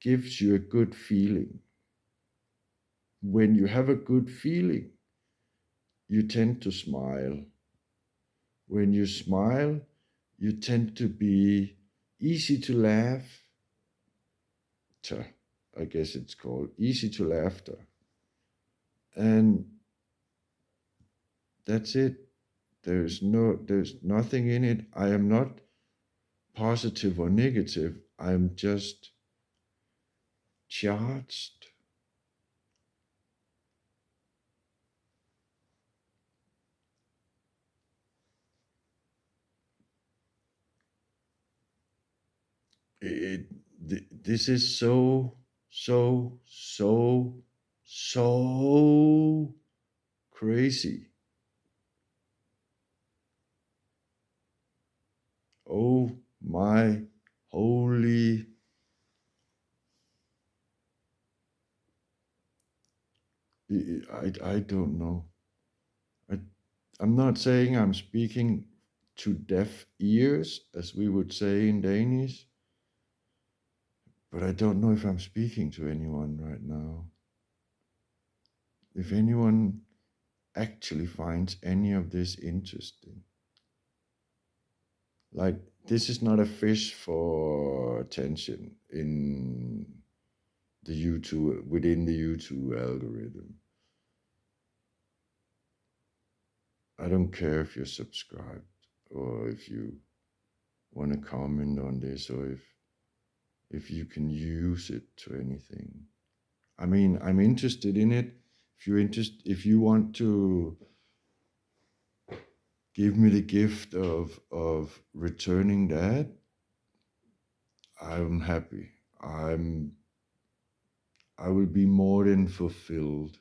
gives you a good feeling. When you have a good feeling, you tend to smile. When you smile, you tend to be easy to laugh. I guess it's called easy to laughter. And that's it. There's nothing in it. I am not positive or negative. I'm just charged. It, this is so crazy. Oh my holy. I don't know. I, I'm not saying I'm speaking to deaf ears, as we would say in Danish, but I don't know if I'm speaking to anyone right now. If anyone actually finds any of this interesting, like, this is not a fish for attention in the YouTube, within the YouTube algorithm. I don't care if you're subscribed or if you want to comment on this, or if you can use it to anything. I mean, I'm interested in it. If you want to give me the gift of returning that, I'm happy. I will be more than fulfilled.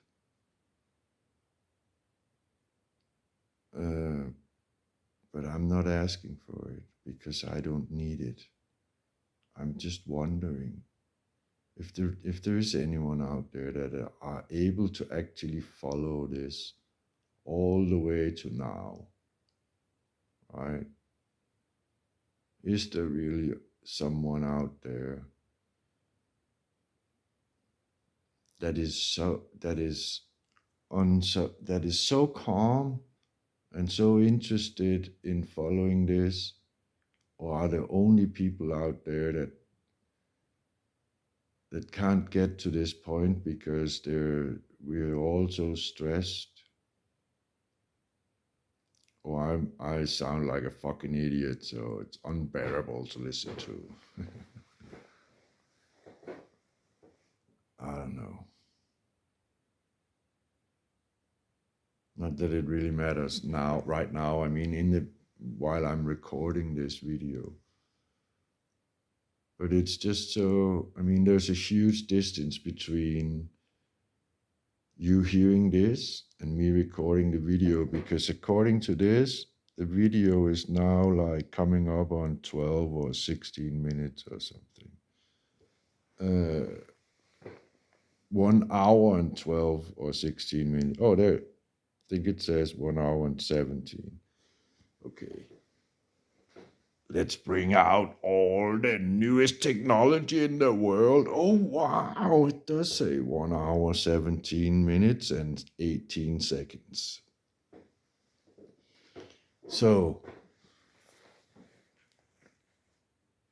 But I'm not asking for it because I don't need it. I'm just wondering if there is anyone out there that are able to actually follow this all the way to now, right? Is there really someone out there that is so calm and so interested in following this, or are there only people out there that can't get to this point because we're all so stressed? Or I sound like a fucking idiot, so it's unbearable to listen to. I don't know. Not that it really matters now, right now. I mean, while I'm recording this video. But it's just so, I mean, there's a huge distance between you hearing this and me recording the video, because according to this, the video is now like coming up on 12 or 16 minutes or something. 1 hour and 12 or 16 minutes. Oh, there, I think it says 1 hour and 17. Okay. Let's bring out all the newest technology in the world. Oh, wow. It does say 1 hour, 17 minutes and 18 seconds. So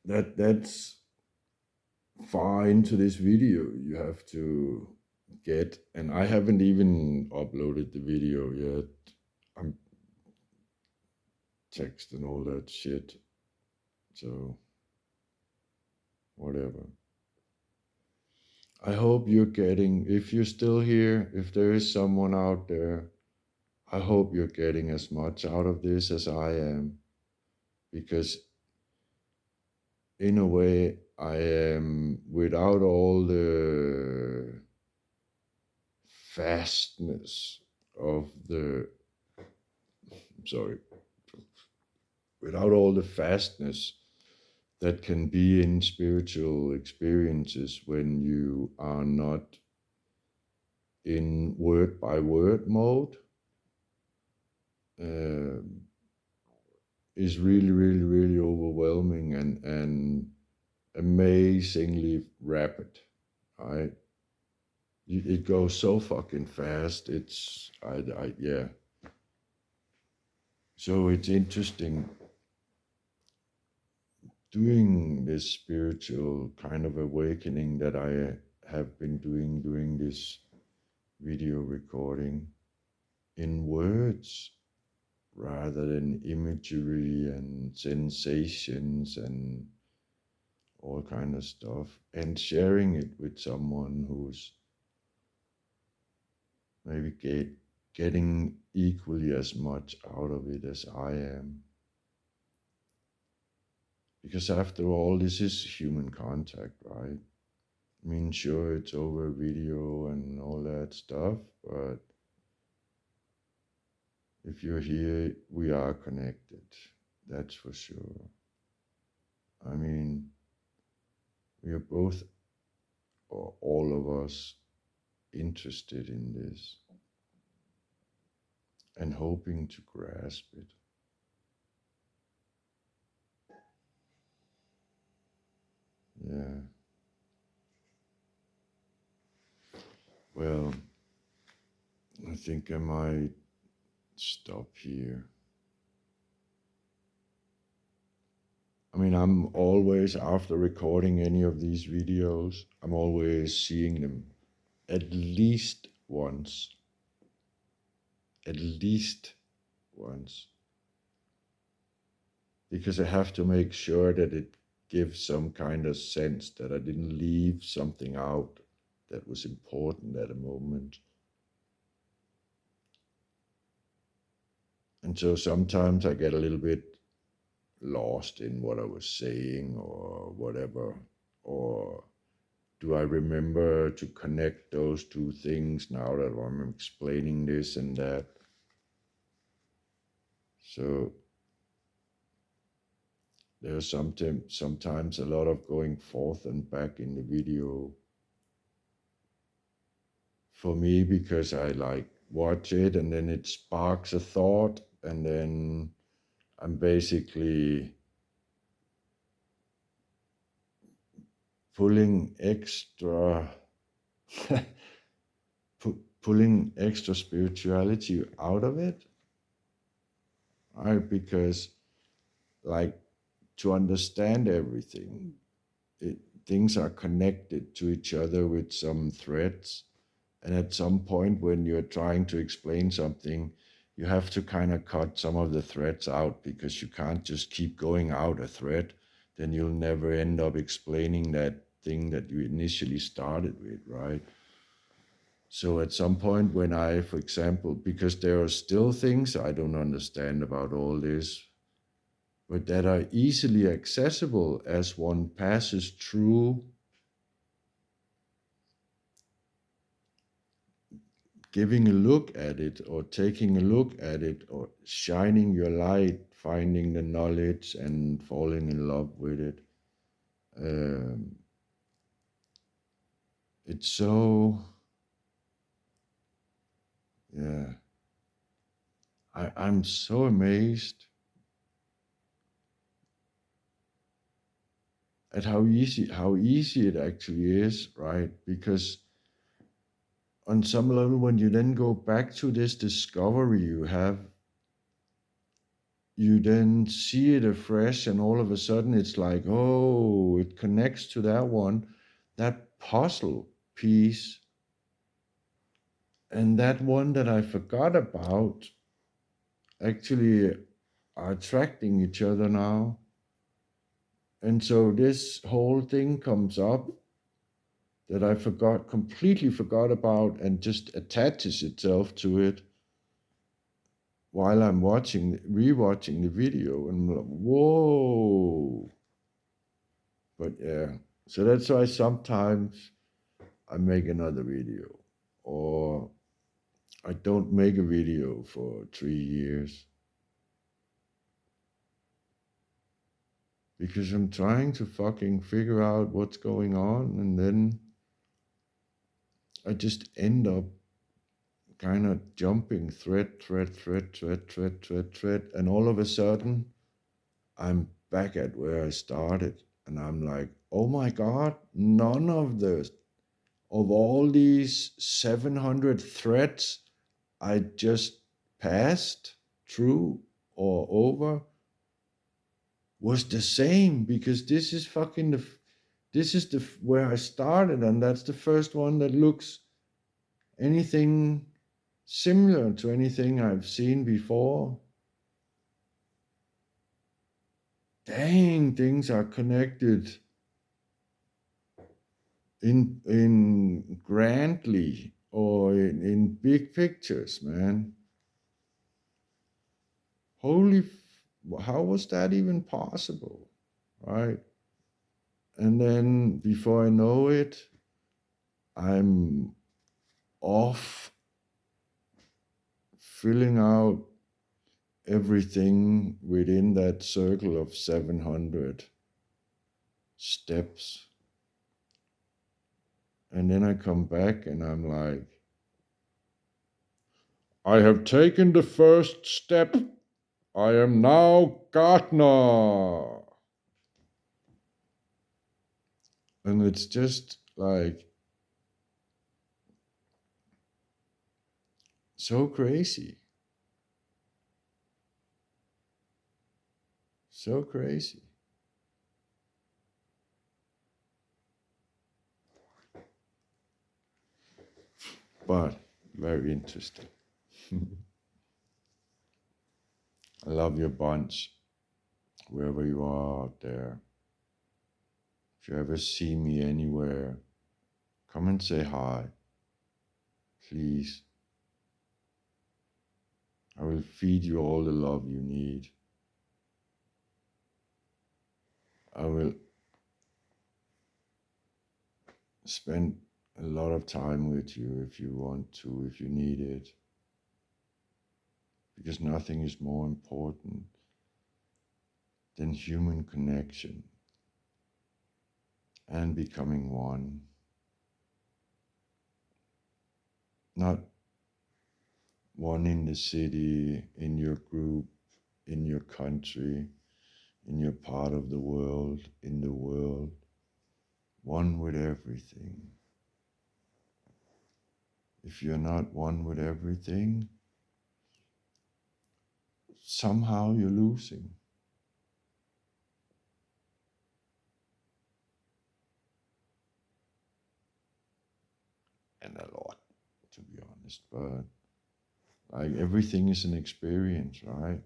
that's far into this video you have to get, and I haven't even uploaded the video yet. I'm texting all that shit. So whatever. I hope you're getting, if you're still here, if there is someone out there, I hope you're getting as much out of this as I am, because in a way I am, without all the fastness of sorry, without all the fastness that can be in spiritual experiences when you are not in word by word mode, is really, really, really overwhelming and amazingly rapid, right? It goes so fucking fast. Yeah. So it's interesting doing this spiritual kind of awakening that I have been doing during this video recording in words rather than imagery and sensations and all kind of stuff, and sharing it with someone who's maybe getting equally as much out of it as I am. Because after all, this is human contact, right? I mean, sure, it's over video and all that stuff, but if you're here, we are connected. That's for sure. I mean, we are both, or all of us, interested in this and hoping to grasp it. Yeah. Well, I think I might stop here. I mean, I'm always, after recording any of these videos, I'm always seeing them at least once. At least once. Because I have to make sure that it gives some kind of sense, that I didn't leave something out that was important at a moment. And so sometimes I get a little bit lost in what I was saying or whatever. Or do I remember to connect those two things now that I'm explaining this and that? So there's sometimes a lot of going forth and back in the video for me, because I like watch it and then it sparks a thought, and then I'm basically pulling extra pulling extra spirituality out of it, right? Because like, to understand everything, things are connected to each other with some threads. And at some point when you're trying to explain something, you have to kind of cut some of the threads out, because you can't just keep going out a thread. Then you'll never end up explaining that thing that you initially started with, right? So at some point when I, for example, because there are still things I don't understand about all this, but that are easily accessible as one passes through giving a look at it, or taking a look at it, or shining your light, finding the knowledge and falling in love with it. It's so, yeah, I'm so amazed at how easy it actually is, right? Because on some level, when you then go back to this discovery you have, you then see it afresh, and all of a sudden it's like, oh, it connects to that one, that puzzle piece, and that one that I forgot about actually are attracting each other now. And so this whole thing comes up that I completely forgot about, and just attaches itself to it while I'm rewatching the video, and I'm like, whoa. But yeah, so that's why sometimes I make another video, or I don't make a video for 3 years, because I'm trying to fucking figure out what's going on, and then I just end up kind of jumping thread, and all of a sudden I'm back at where I started, and I'm like, oh my God, none of all these 700 threads I just passed through or over was the same, because this is where I started, and that's the first one that looks anything similar to anything I've seen before. Dang, things are connected in grandly, or in big pictures, man. How was that even possible, right? And then before I know it, I'm off filling out everything within that circle of 700 steps. And then I come back and I'm like, I have taken the first step. I am now Gartner. And it's just like so crazy. So crazy. but very interesting. I love your bunch, wherever you are out there. If you ever see me anywhere, come and say hi, please. I will feed you all the love you need. I will spend a lot of time with you if you want to, if you need it, because nothing is more important than human connection and becoming one. Not one in the city, in your group, in your country, in your part of the world, in the world, one with everything. If you're not one with everything, somehow you're losing. And a lot, to be honest, but like everything is an experience, right?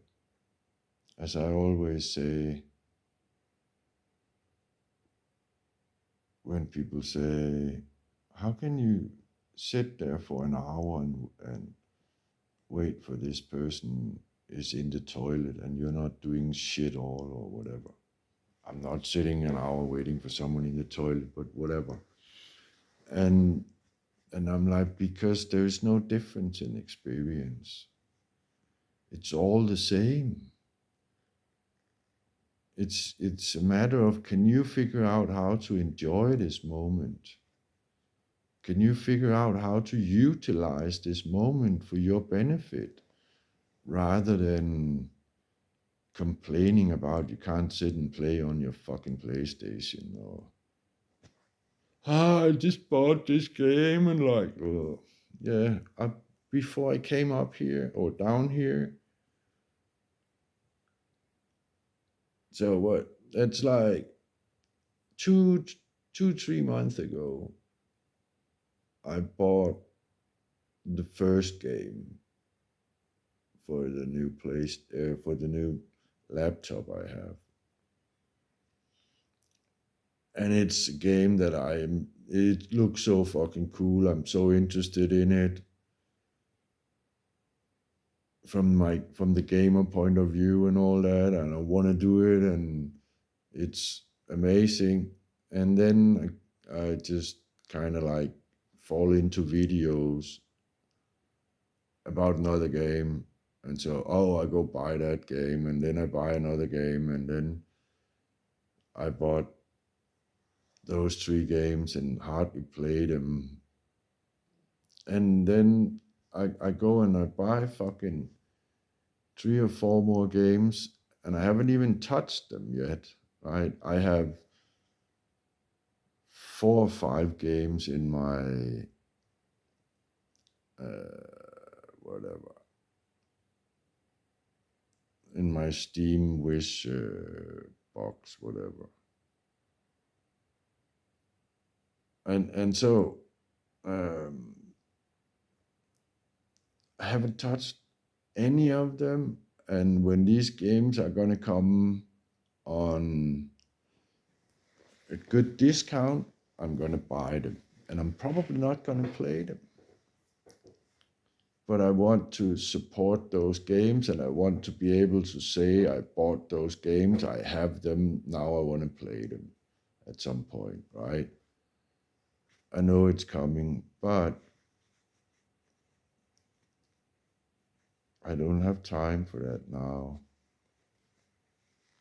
As I always say, when people say, how can you sit there for an hour and wait for this person is in the toilet and you're not doing shit all or whatever? I'm not sitting an hour waiting for someone in the toilet, but whatever. And I'm like, because there is no difference in experience. It's all the same. It's a matter of, can you figure out how to enjoy this moment? Can you figure out how to utilize this moment for your benefit rather than complaining about you can't sit and play on your fucking PlayStation, or I just bought this game and like, oh, yeah, before I came up here or down here. So what? That's like two, 3 months ago. I bought the first game for the new for the new laptop I have, and it's a game that it looks so fucking cool. I'm so interested in it from the gamer point of view and all that, and I want to do it, and it's amazing. And then I just kind of like fall into videos about another game, and so I go buy that game, and then I buy another game, and then I bought those 3 games and hardly played them. And then I go and I buy fucking 3 or 4 more games, and I haven't even touched them yet. Right? I have 4 or 5 games in my whatever, in my Steam Wish box, whatever. And so I haven't touched any of them. And when these games are gonna come on a good discount, I'm gonna buy them. And I'm probably not gonna play them. But I want to support those games, and I want to be able to say I bought those games, I have them, now I want to play them at some point, right? I know it's coming, but I don't have time for that now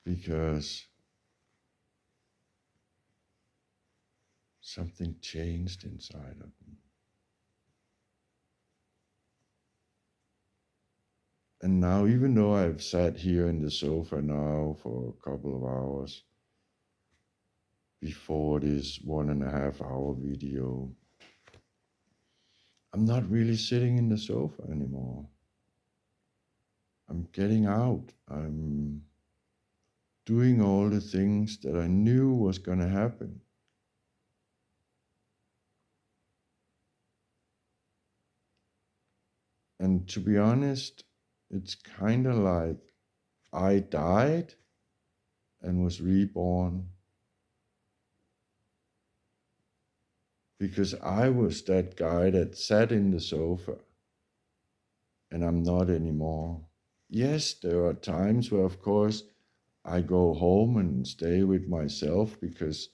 because something changed inside of me. And now, even though I've sat here in the sofa now for a couple of hours before this 1.5 hour video, I'm not really sitting in the sofa anymore. I'm getting out. I'm doing all the things that I knew was going to happen. And to be honest, it's kind of like I died and was reborn because I was that guy that sat in the sofa and I'm not anymore. Yes, there are times where, of course, I go home and stay with myself because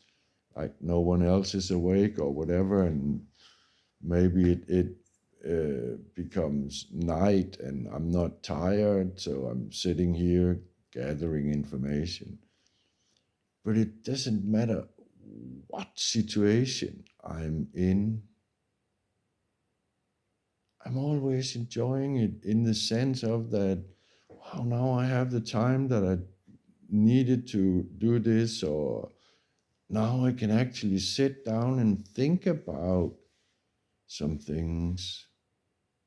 like no one else is awake or whatever, and maybe it becomes night and I'm not tired, so I'm sitting here gathering information. But it doesn't matter what situation I'm in, I'm always enjoying it in the sense of that, wow, now I have the time that I needed to do this, or now I can actually sit down and think about some things.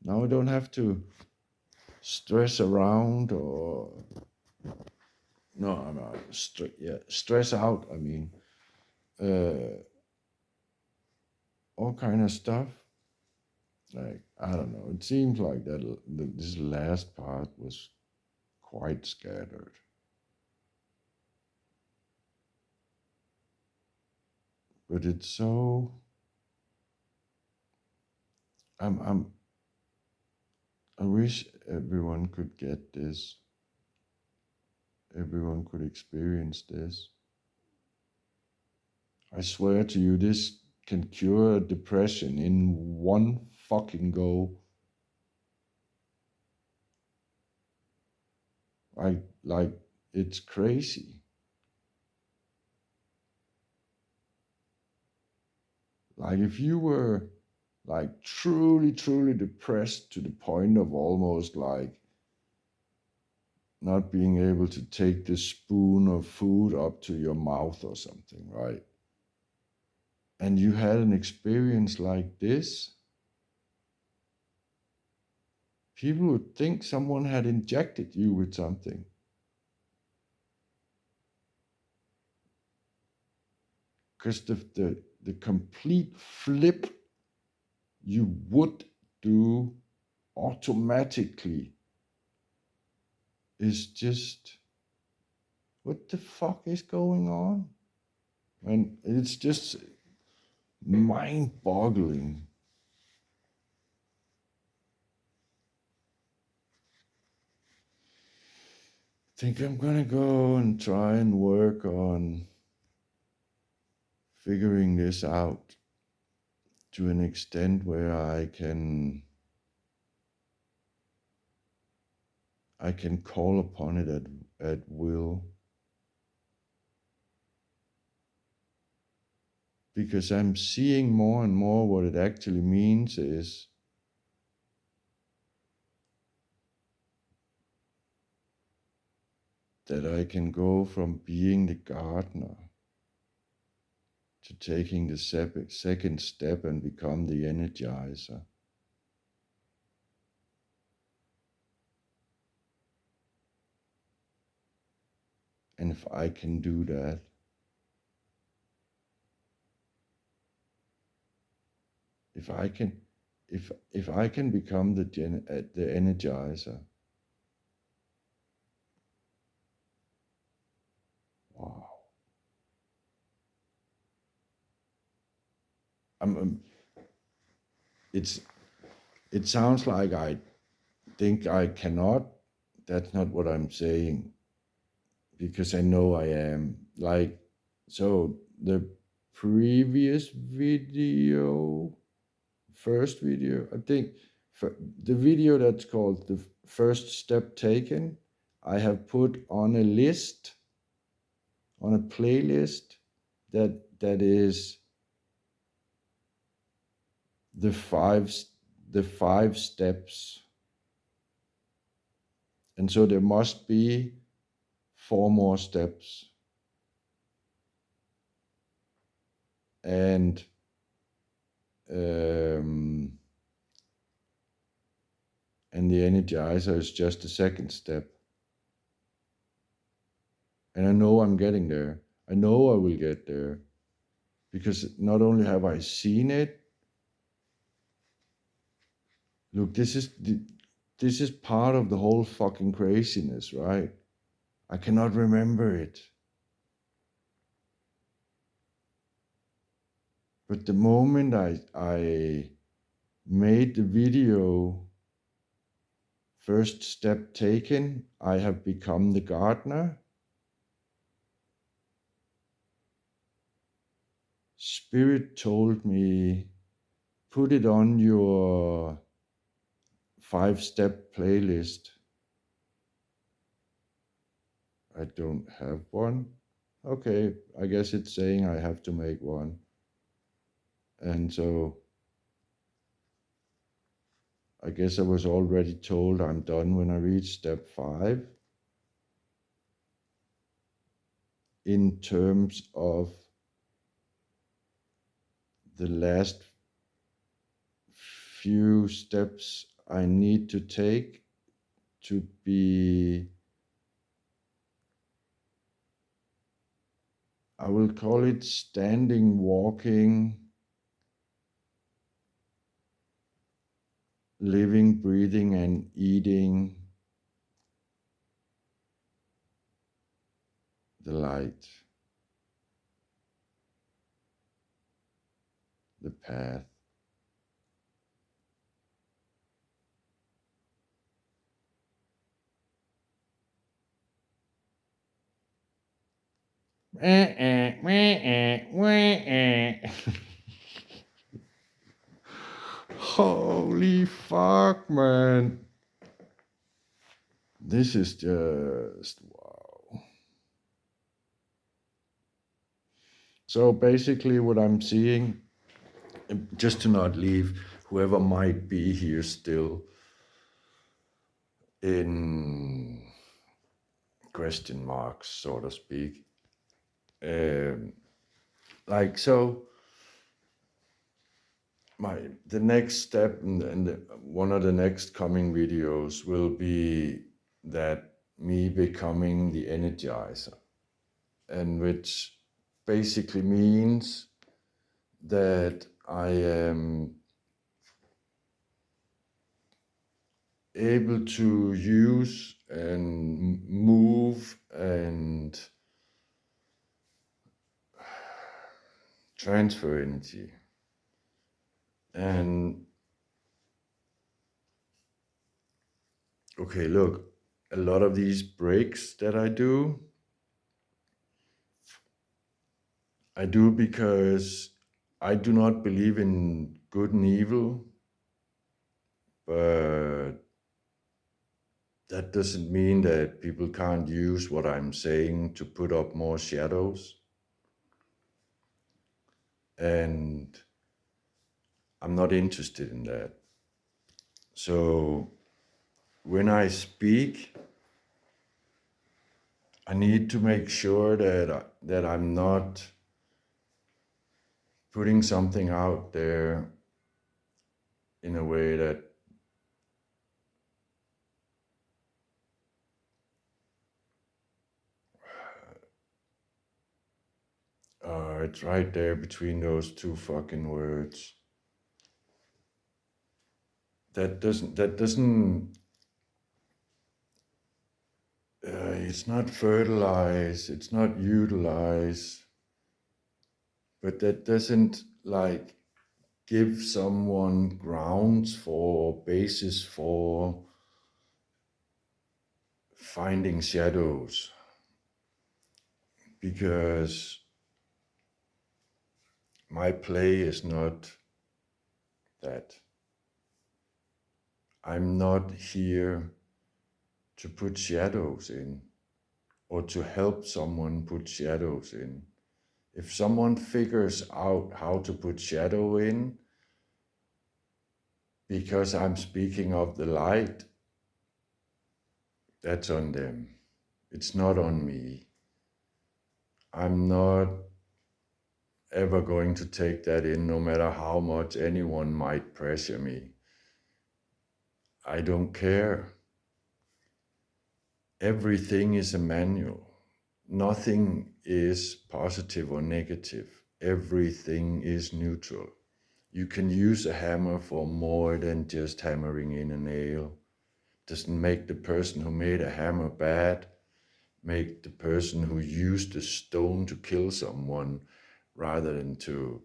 Now I don't have to stress around or no, stress out. I mean, uh, all kind of stuff. Like I don't know. It seems like this last part was quite scattered, but it's so. I'm. I wish everyone could get this. Everyone could experience this. I swear to you, this can cure depression in one fucking go. Like it's crazy. Like if you were like truly depressed to the point of almost like not being able to take the spoon of food up to your mouth or something, right? And you had an experience like this, people would think someone had injected you with something. Because the complete flip you would do automatically is just, what the fuck is going on? And it's just mind boggling. I think I'm gonna go and try and work on figuring this out to an extent where I can call upon it at will, because I'm seeing more and more what it actually means is that I can go from being the gardener to taking the second step and become the energizer. And if I can do that, if I can, if I can become the energizer, wow! I'm it's it sounds like I think I cannot. That's not what I'm saying, because I know I am. Like, so the previous video, first video, I think the video that's called The First Step Taken, I have put on a list, on a playlist that is the five steps. And so there must be four more steps. And um, and the energizer is just the second step. And I know I'm getting there. I know I will get there, because not only have I seen it, look, this is this is part of the whole fucking craziness, right? I cannot remember it. But the moment I made the video, first step taken, I have become the gardener. Spirit told me, put it on your 5-step playlist. I don't have one. Okay, I guess it's saying I have to make one. And so I guess I was already told I'm done when I reach step 5 in terms of the last few steps I need to take to be, I will call it standing, walking, living, breathing, and eating the light, the path. Holy fuck, man. This is just wow. So basically, what I'm seeing, just to not leave whoever might be here still in question marks, so to speak. Like so, the next step and one of the next coming videos will be that me becoming the energizer, and which basically means that I am able to use and move and transfer energy. And okay, look, a lot of these breaks that I do because I do not believe in good and evil, but that doesn't mean that people can't use what I'm saying to put up more shadows. And I'm not interested in that. So when I speak, I need to make sure that I'm not putting something out there in a way that it's right there between those two fucking words. That doesn't it's not fertilize, it's not utilize, but that doesn't like give someone grounds for, basis for finding shadows, because my play is not that. I'm not here to put shadows in or to help someone put shadows in. If someone figures out how to put shadow in because I'm speaking of the light, that's on them. It's not on me. I'm not ever going to take that in, no matter how much anyone might pressure me. I don't care. Everything is a manual. Nothing is positive or negative. Everything is neutral. You can use a hammer for more than just hammering in a nail. doesn't make the person who made a hammer bad, make the person who used a stone to kill someone rather than to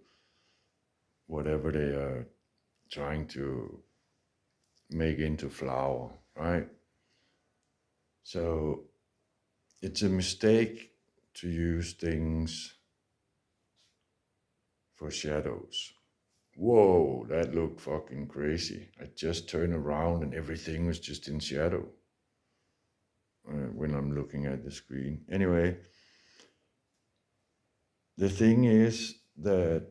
whatever they are trying to make into flour, right? So it's a mistake to use things for shadows. Whoa, that looked fucking crazy. I just turned around and everything was just in shadow when I'm looking at the screen. Anyway, the thing is that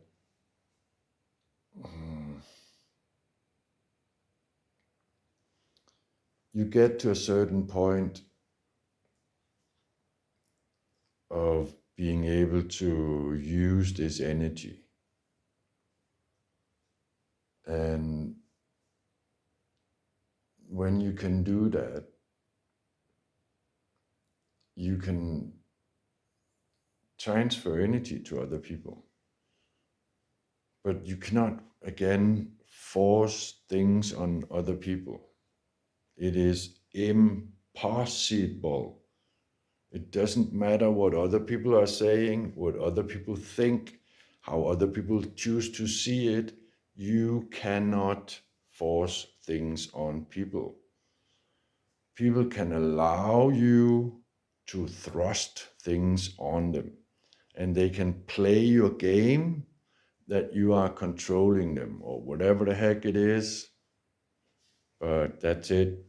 you get to a certain point of being able to use this energy. And when you can do that, you can transfer energy to other people. But you cannot, again, force things on other people. It is impossible. It doesn't matter what other people are saying, what other people think, how other people choose to see it. You cannot force things on people. People can allow you to thrust things on them, and they can play your game that you are controlling them or whatever the heck it is. But that's it.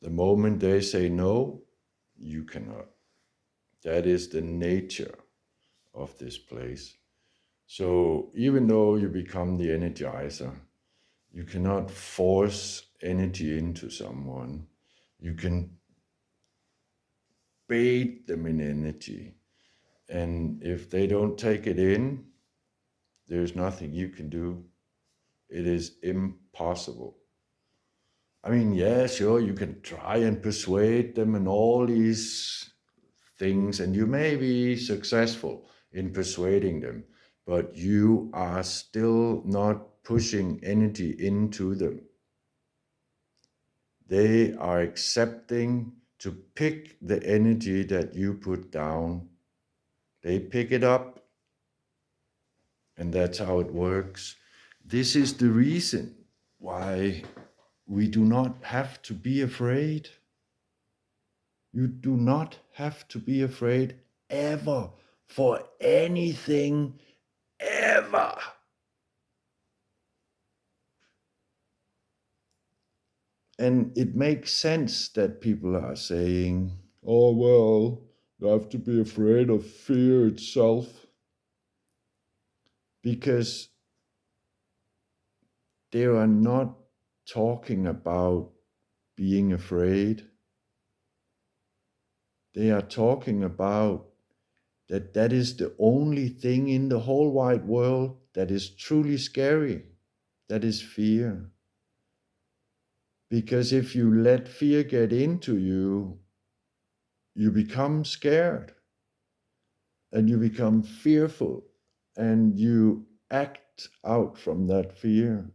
The moment they say no, you cannot. That is the nature of this place. So even though you become the energizer, you cannot force energy into someone. You can bathe them in energy. And if they don't take it in, there's nothing you can do. It is impossible. I mean, yeah, sure, you can try and persuade them and all these things, and you may be successful in persuading them, but you are still not pushing energy into them. They are accepting to pick the energy that you put down. They pick it up, and that's how it works. This is the reason why we do not have to be afraid. You do not have to be afraid ever for anything, ever. And it makes sense that people are saying, oh, well, you have to be afraid of fear itself. Because they are not talking about being afraid. They are talking about that is the only thing in the whole wide world that is truly scary. That is fear. Because if you let fear get into you, you become scared and you become fearful and you act out from that fear.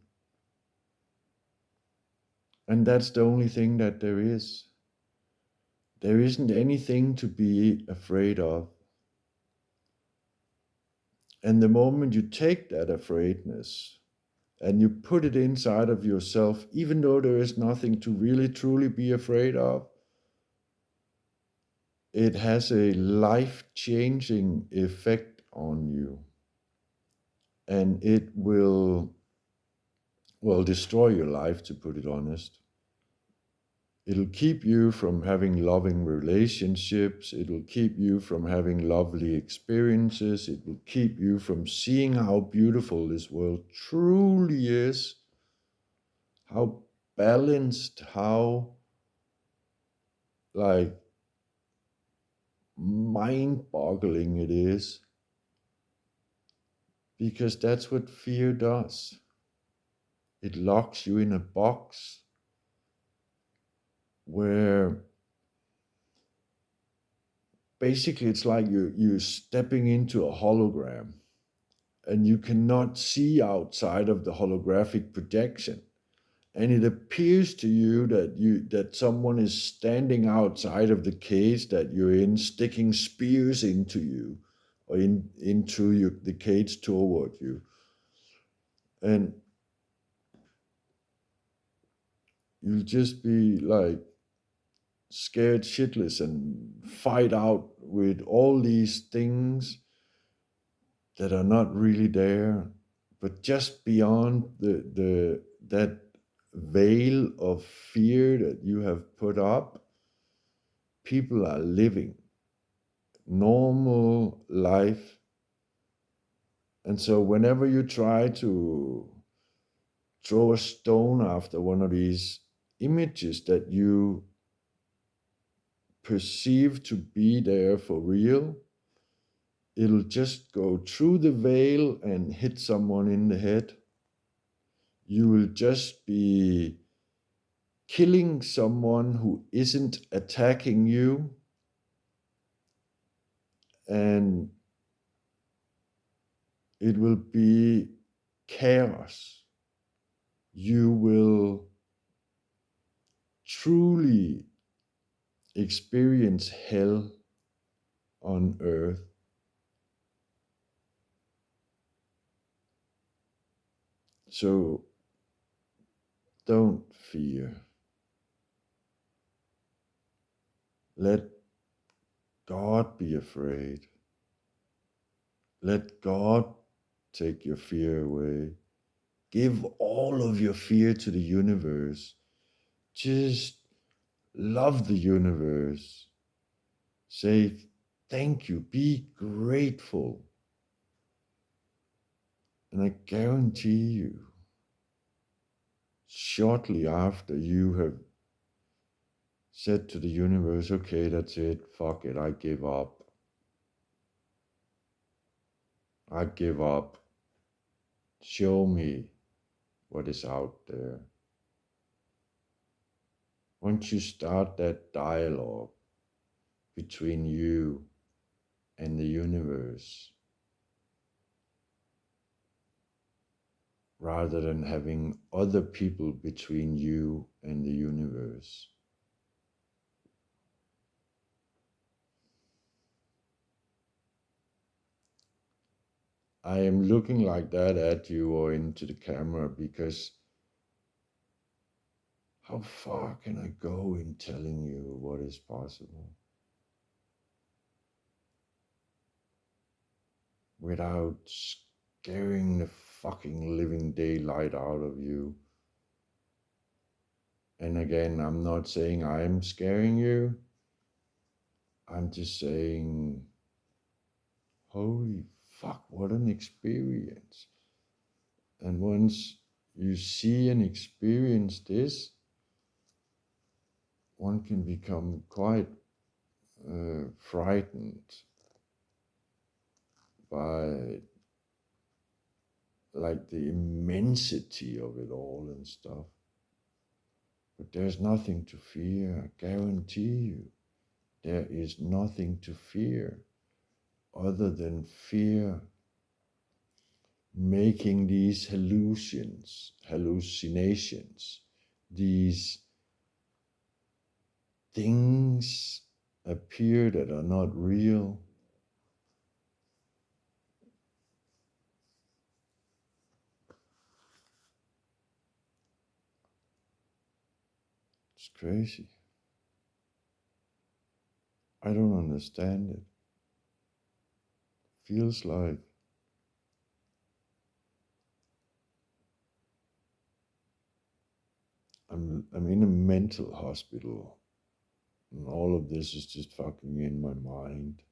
And that's the only thing that there is. There isn't anything to be afraid of. And the moment you take that afraidness and you put it inside of yourself, even though there is nothing to really truly be afraid of, it has a life-changing effect on you. And it will destroy your life, to put it honest. It'll keep you from having loving relationships. It'll keep you from having lovely experiences. It will keep you from seeing how beautiful this world truly is, how balanced, how like mind-boggling it is. Because that's what fear does. It locks you in a box where basically it's like you're stepping into a hologram and you cannot see outside of the holographic projection. and it appears to you that someone is standing outside of the cage that you're in, sticking spears into you, or into you, the cage toward you, and you'll just be like scared shitless and fight out with all these things that are not really there, but just beyond the that veil of fear that you have put up, people are living normal life. And so whenever you try to throw a stone after one of these images that you perceive to be there for real, it'll just go through the veil and hit someone in the head. You will just be killing someone who isn't attacking you, and it will be chaos. You will truly experience hell on earth. So don't fear. Let God be afraid. Let God take your fear away. Give all of your fear to the universe. Just love the universe. Say thank you. Be grateful. And I guarantee you, shortly after you have said to the universe, okay, that's it, fuck it, I give up. I give up. Show me what is out there. Once you start that dialogue between you and the universe, rather than having other people between you and the universe, I am looking like that at you or into the camera because how far can I go in telling you what is possible without scaring the fucking living daylight out of you? And again, I'm not saying I'm scaring you. I'm just saying, holy fuck, what an experience. And once you see and experience this, one can become quite frightened by like the immensity of it all and stuff. But there's nothing to fear, I guarantee you. There is nothing to fear other than fear making these hallucinations, these things appear that are not real. It's crazy. I don't understand it. Feels like I'm in a mental hospital and all of this is just fucking in my mind.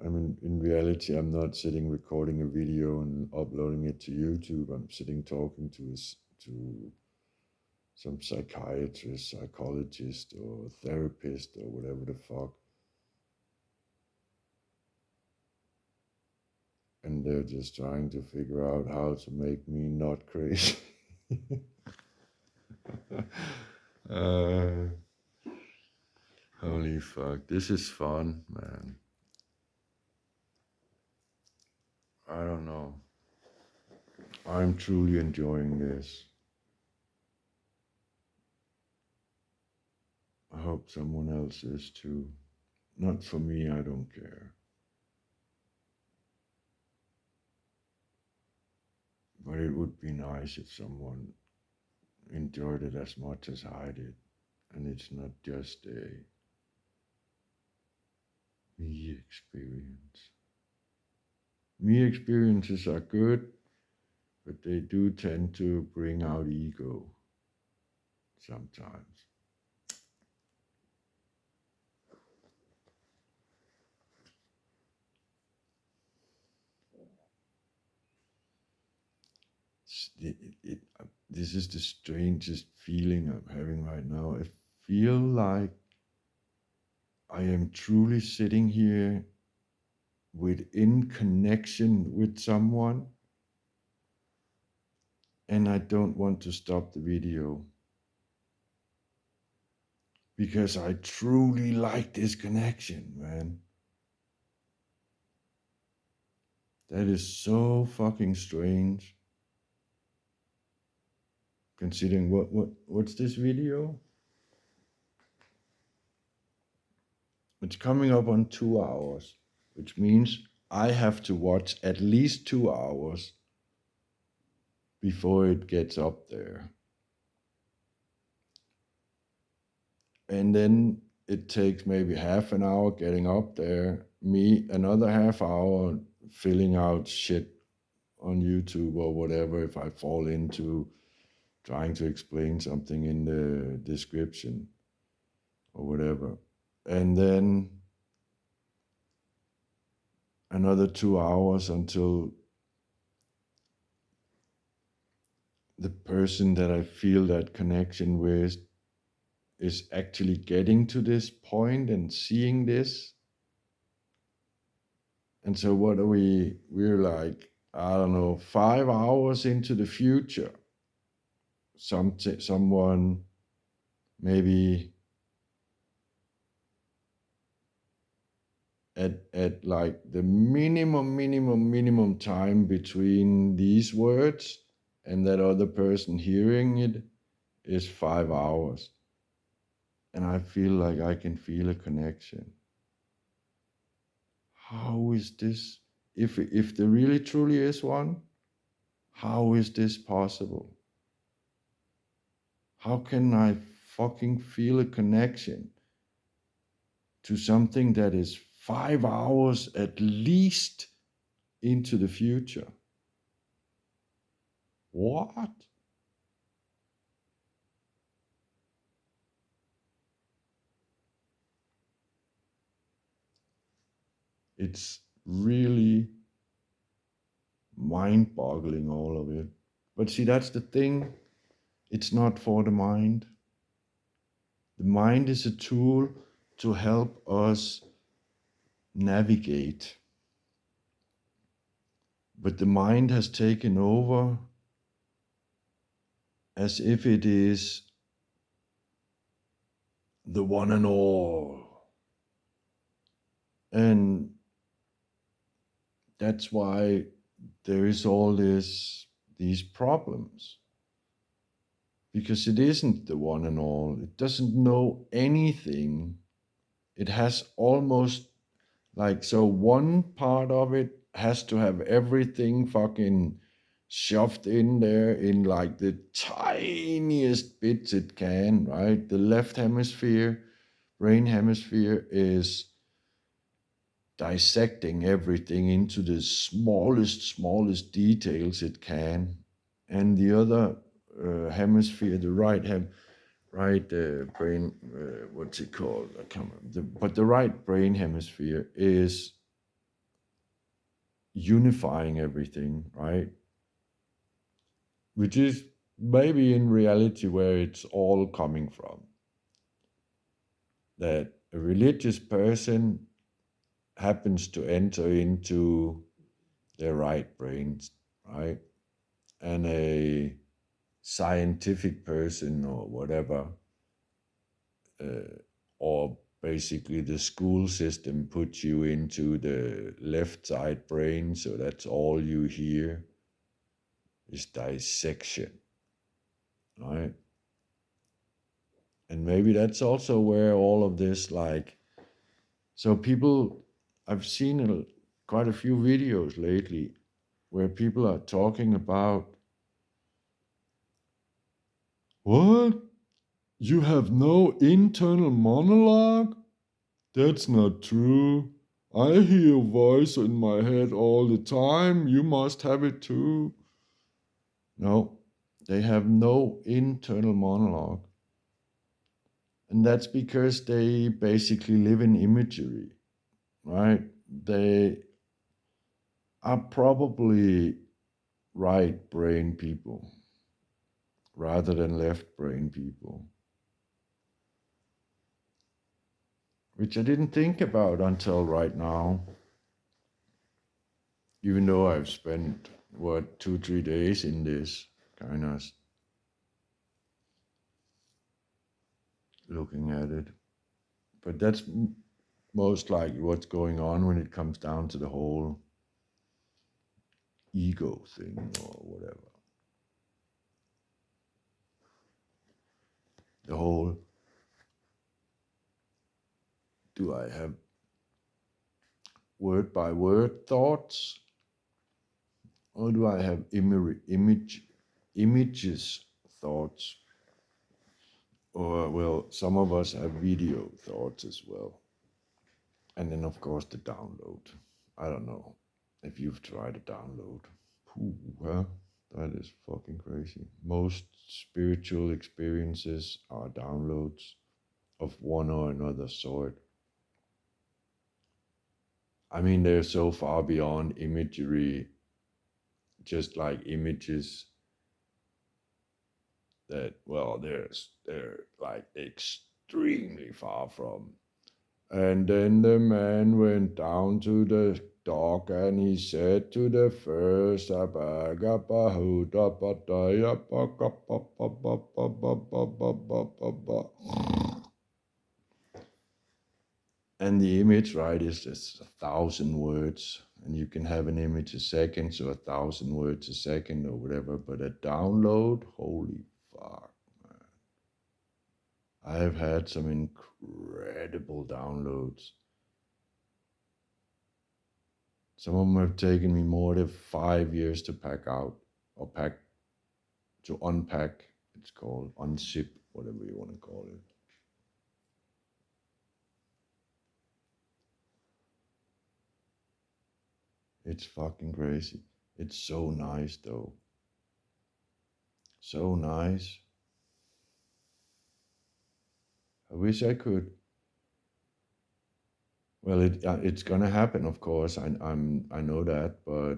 I mean, in reality, I'm not sitting recording a video and uploading it to YouTube. I'm sitting talking to some psychiatrist, psychologist, or therapist, or whatever the fuck. And they're just trying to figure out how to make me not crazy. uh, holy fuck, this is fun, man. I don't know. I'm truly enjoying this. I hope someone else is too. Not for me, I don't care. But it would be nice if someone enjoyed it as much as I did. And it's not just a me experience. Me experiences are good, but they do tend to bring out ego sometimes. This is the strangest feeling I'm having right now. I feel like I am truly sitting here within connection with someone, and I don't want to stop the video because I truly like this connection, man. That is so fucking strange. Considering what's this video? It's coming up on 2 hours, which means I have to watch at least 2 hours before it gets up there. And then it takes maybe half an hour getting up there, me another half hour filling out shit on YouTube or whatever if I fall into trying to explain something in the description or whatever. And then another 2 hours until the person that I feel that connection with is actually getting to this point and seeing this. And so what are we? We're like, I don't know, 5 hours into the future. Someone maybe at like the minimum time between these words and that other person hearing it is 5 hours. And I feel like I can feel a connection. How is this? If there really truly is one, how is this possible? How can I fucking feel a connection to something that is 5 hours at least into the future? What? It's really mind boggling, all of it. But see, that's the thing. It's not for the mind. The mind is a tool to help us navigate. But the mind has taken over as if it is the one and all. And that's why there is all these problems. Because it isn't the one and all. It doesn't know anything. It has almost like, so one part of it has to have everything fucking shoved in there in like the tiniest bits it can, right? The left hemisphere, brain hemisphere, is dissecting everything into the smallest details it can. And the other hemisphere, the right brain, what's it called? I can't remember. But the right brain hemisphere is unifying everything, right? Which is maybe in reality where it's all coming from. That a religious person happens to enter into their right brains, right? And a scientific person or whatever, or basically the school system puts you into the left side brain, so that's all you hear is dissection, right? And maybe that's also where all of this, like, so people, I've seen quite a few videos lately where people are talking about, what? You have no internal monologue? That's not true. I hear a voice in my head all the time. You must have it too. No, they have no internal monologue. And that's because they basically live in imagery, right? They are probably right brain people rather than left brain people, which I didn't think about until right now, even though I've spent, what, 2, 3 days in this kind of looking at it. But that's most likely what's going on when it comes down to the whole ego thing or whatever. The whole, do I have word by word thoughts, or do I have images thoughts? Or, well, some of us have video thoughts as well. And then, of course, the download. I don't know if you've tried a download. Ooh, huh? That is fucking crazy. Most spiritual experiences are downloads of one or another sort. I mean, they're so far beyond imagery, just like images, that, well, they're like extremely far from. And then the man went down to the dock and he said to the first, and the image, right, is just 1,000 words. And you can have an image a second, so 1,000 words a second or whatever. But a download, holy fuck, man. I have had some incredible downloads. Some of them have taken me more than 5 years to pack out, or to unpack. It's called unzip, whatever you want to call it. It's fucking crazy. It's so nice though. So nice. I wish I could. Well, it's gonna happen, of course. I know that, but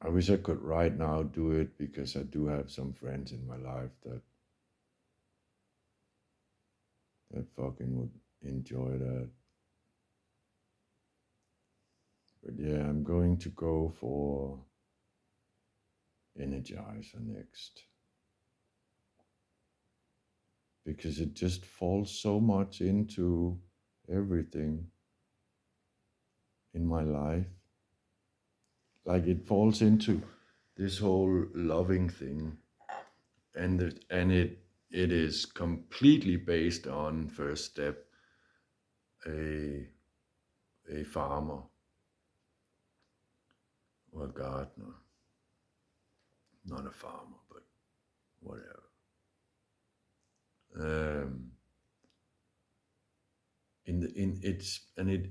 I wish I could right now do it, because I do have some friends in my life that fucking would enjoy that. But yeah, I'm going to go for Energizer next, because it just falls so much into everything in my life. Like, it falls into this whole loving thing, and it is completely based on first step, a farmer or a gardener, not a farmer, but whatever.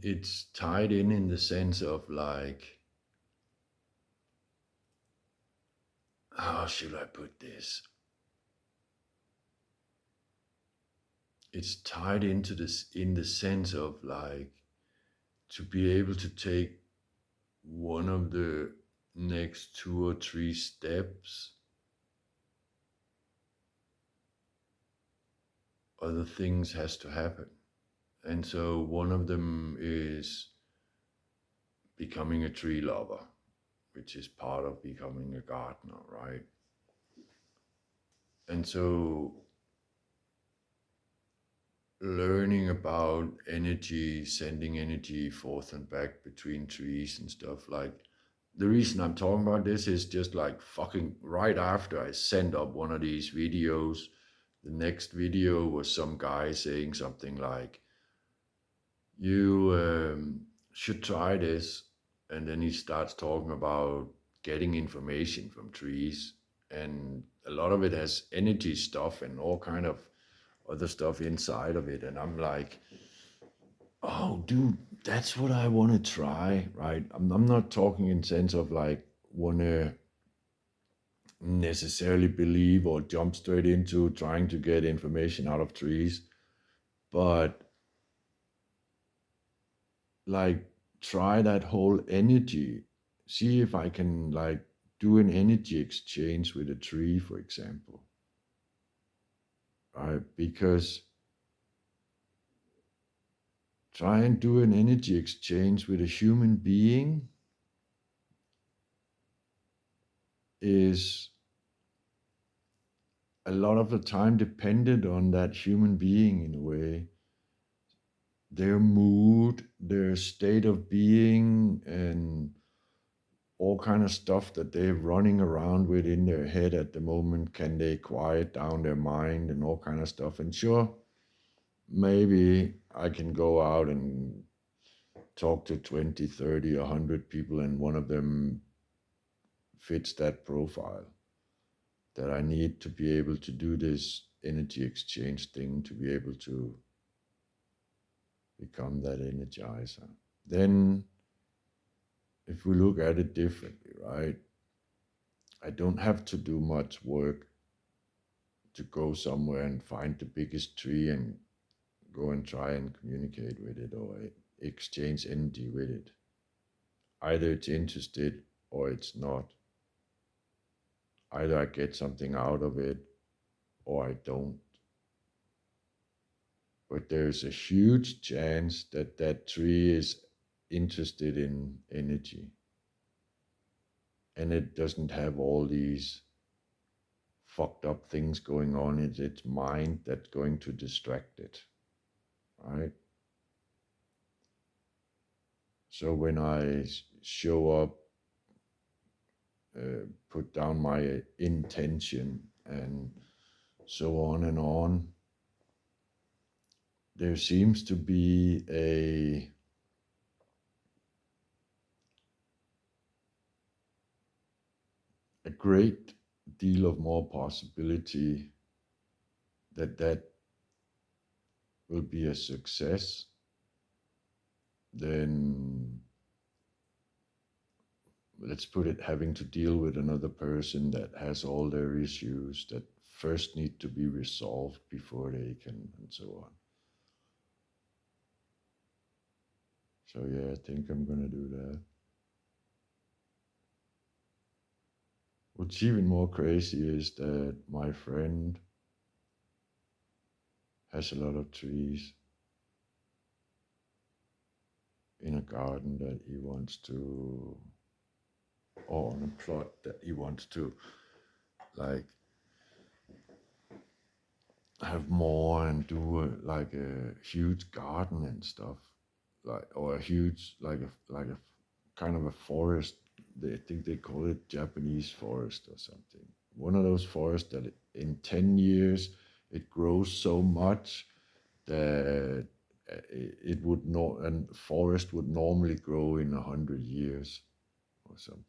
It's tied in the sense of, like, how should I put this? It's tied into this in the sense of, like, to be able to take one of the next 2 or 3 steps, other things has to happen. And so one of them is becoming a tree lover, which is part of becoming a gardener, right? And so learning about energy, sending energy forth and back between trees and stuff, like, the reason I'm talking about this is just like fucking right after I sent up one of these videos, the next video was some guy saying something like, you should try this. And then he starts talking about getting information from trees. And a lot of it has energy stuff and all kind of other stuff inside of it. And I'm like, oh, dude, that's what I want to try, right? I'm not talking in sense of like want to necessarily believe or jump straight into trying to get information out of trees, but like try that whole energy, see if I can like do an energy exchange with a tree, for example, right? Because try and do an energy exchange with a human being is a lot of the time dependent on that human being in a way, their mood, their state of being, and all kind of stuff that they're running around with in their head at the moment. Can they quiet down their mind and all kind of stuff? And sure, maybe I can go out and talk to 20, 30, 100 people, and one of them fits that profile that I need to be able to do this energy exchange thing, to be able to become that energizer. Then, if we look at it differently, right? I don't have to do much work to go somewhere and find the biggest tree and go and try and communicate with it or exchange energy with it. Either it's interested or it's not. Either I get something out of it or I don't. But there's a huge chance that that tree is interested in energy and it doesn't have all these fucked up things going on in its mind that's going to distract it, right? So when I show up, put down my intention and so on, there seems to be a great deal of more possibility that that will be a success than, let's put it, having to deal with another person that has all their issues that first need to be resolved before they can, and so on. So yeah, I think I'm gonna do that. What's even more crazy is that my friend has a lot of trees in a garden that he wants to, or on a plot that he wants to, like, have more and do like a huge garden and stuff, like, or a huge like a kind of a forest. They think they call it Japanese forest or something. One of those forests that in 10 years it grows so much that it would not, and forest would normally grow in 100 years or something.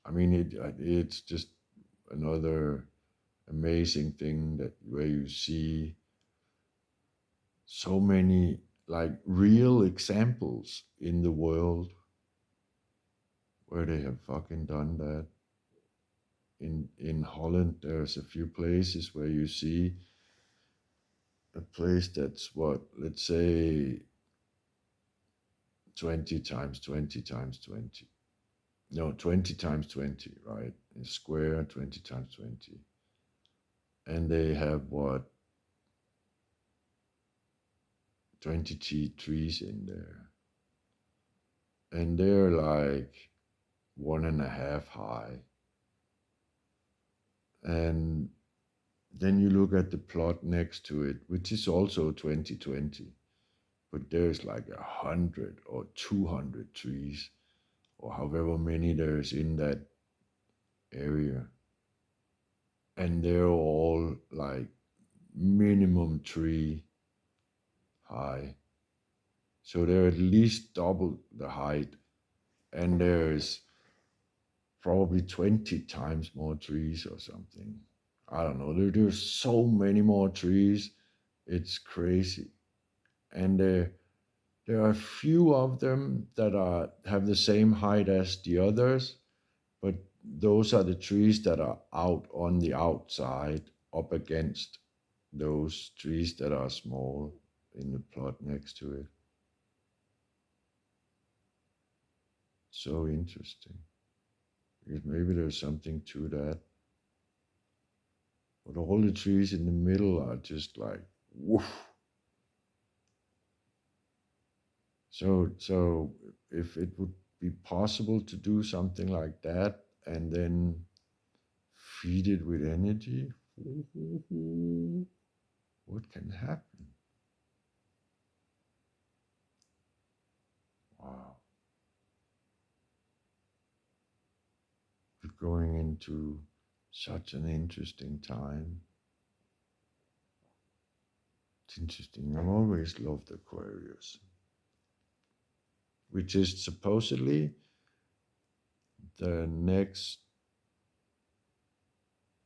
I mean, it's just another amazing thing that where you see so many like real examples in the world where they have fucking done that. In Holland, there's a few places where you see a place that's what, let's say 20 times 20 times 20. No, 20 times 20, right? In square, 20 times 20. And they have what, 20 trees in there. And they're like 1.5 high. And then you look at the plot next to it, which is also 2020, but there's like 100 or 200 trees or however many there's in that area, and they're all like minimum tree high. So they're at least double the height, and there's probably 20 times more trees or something. I don't know. There's so many more trees. It's crazy. And there are a few of them that have the same height as the others, but those are the trees that are out on the outside up against those trees that are small in the plot next to it. So interesting. Because maybe there's something to that. But all the trees in the middle are just like woof. So if it would be possible to do something like that and then feed it with energy, what can happen? Wow. We're going into such an interesting time. It's interesting. I've always loved Aquarius, which is supposedly the next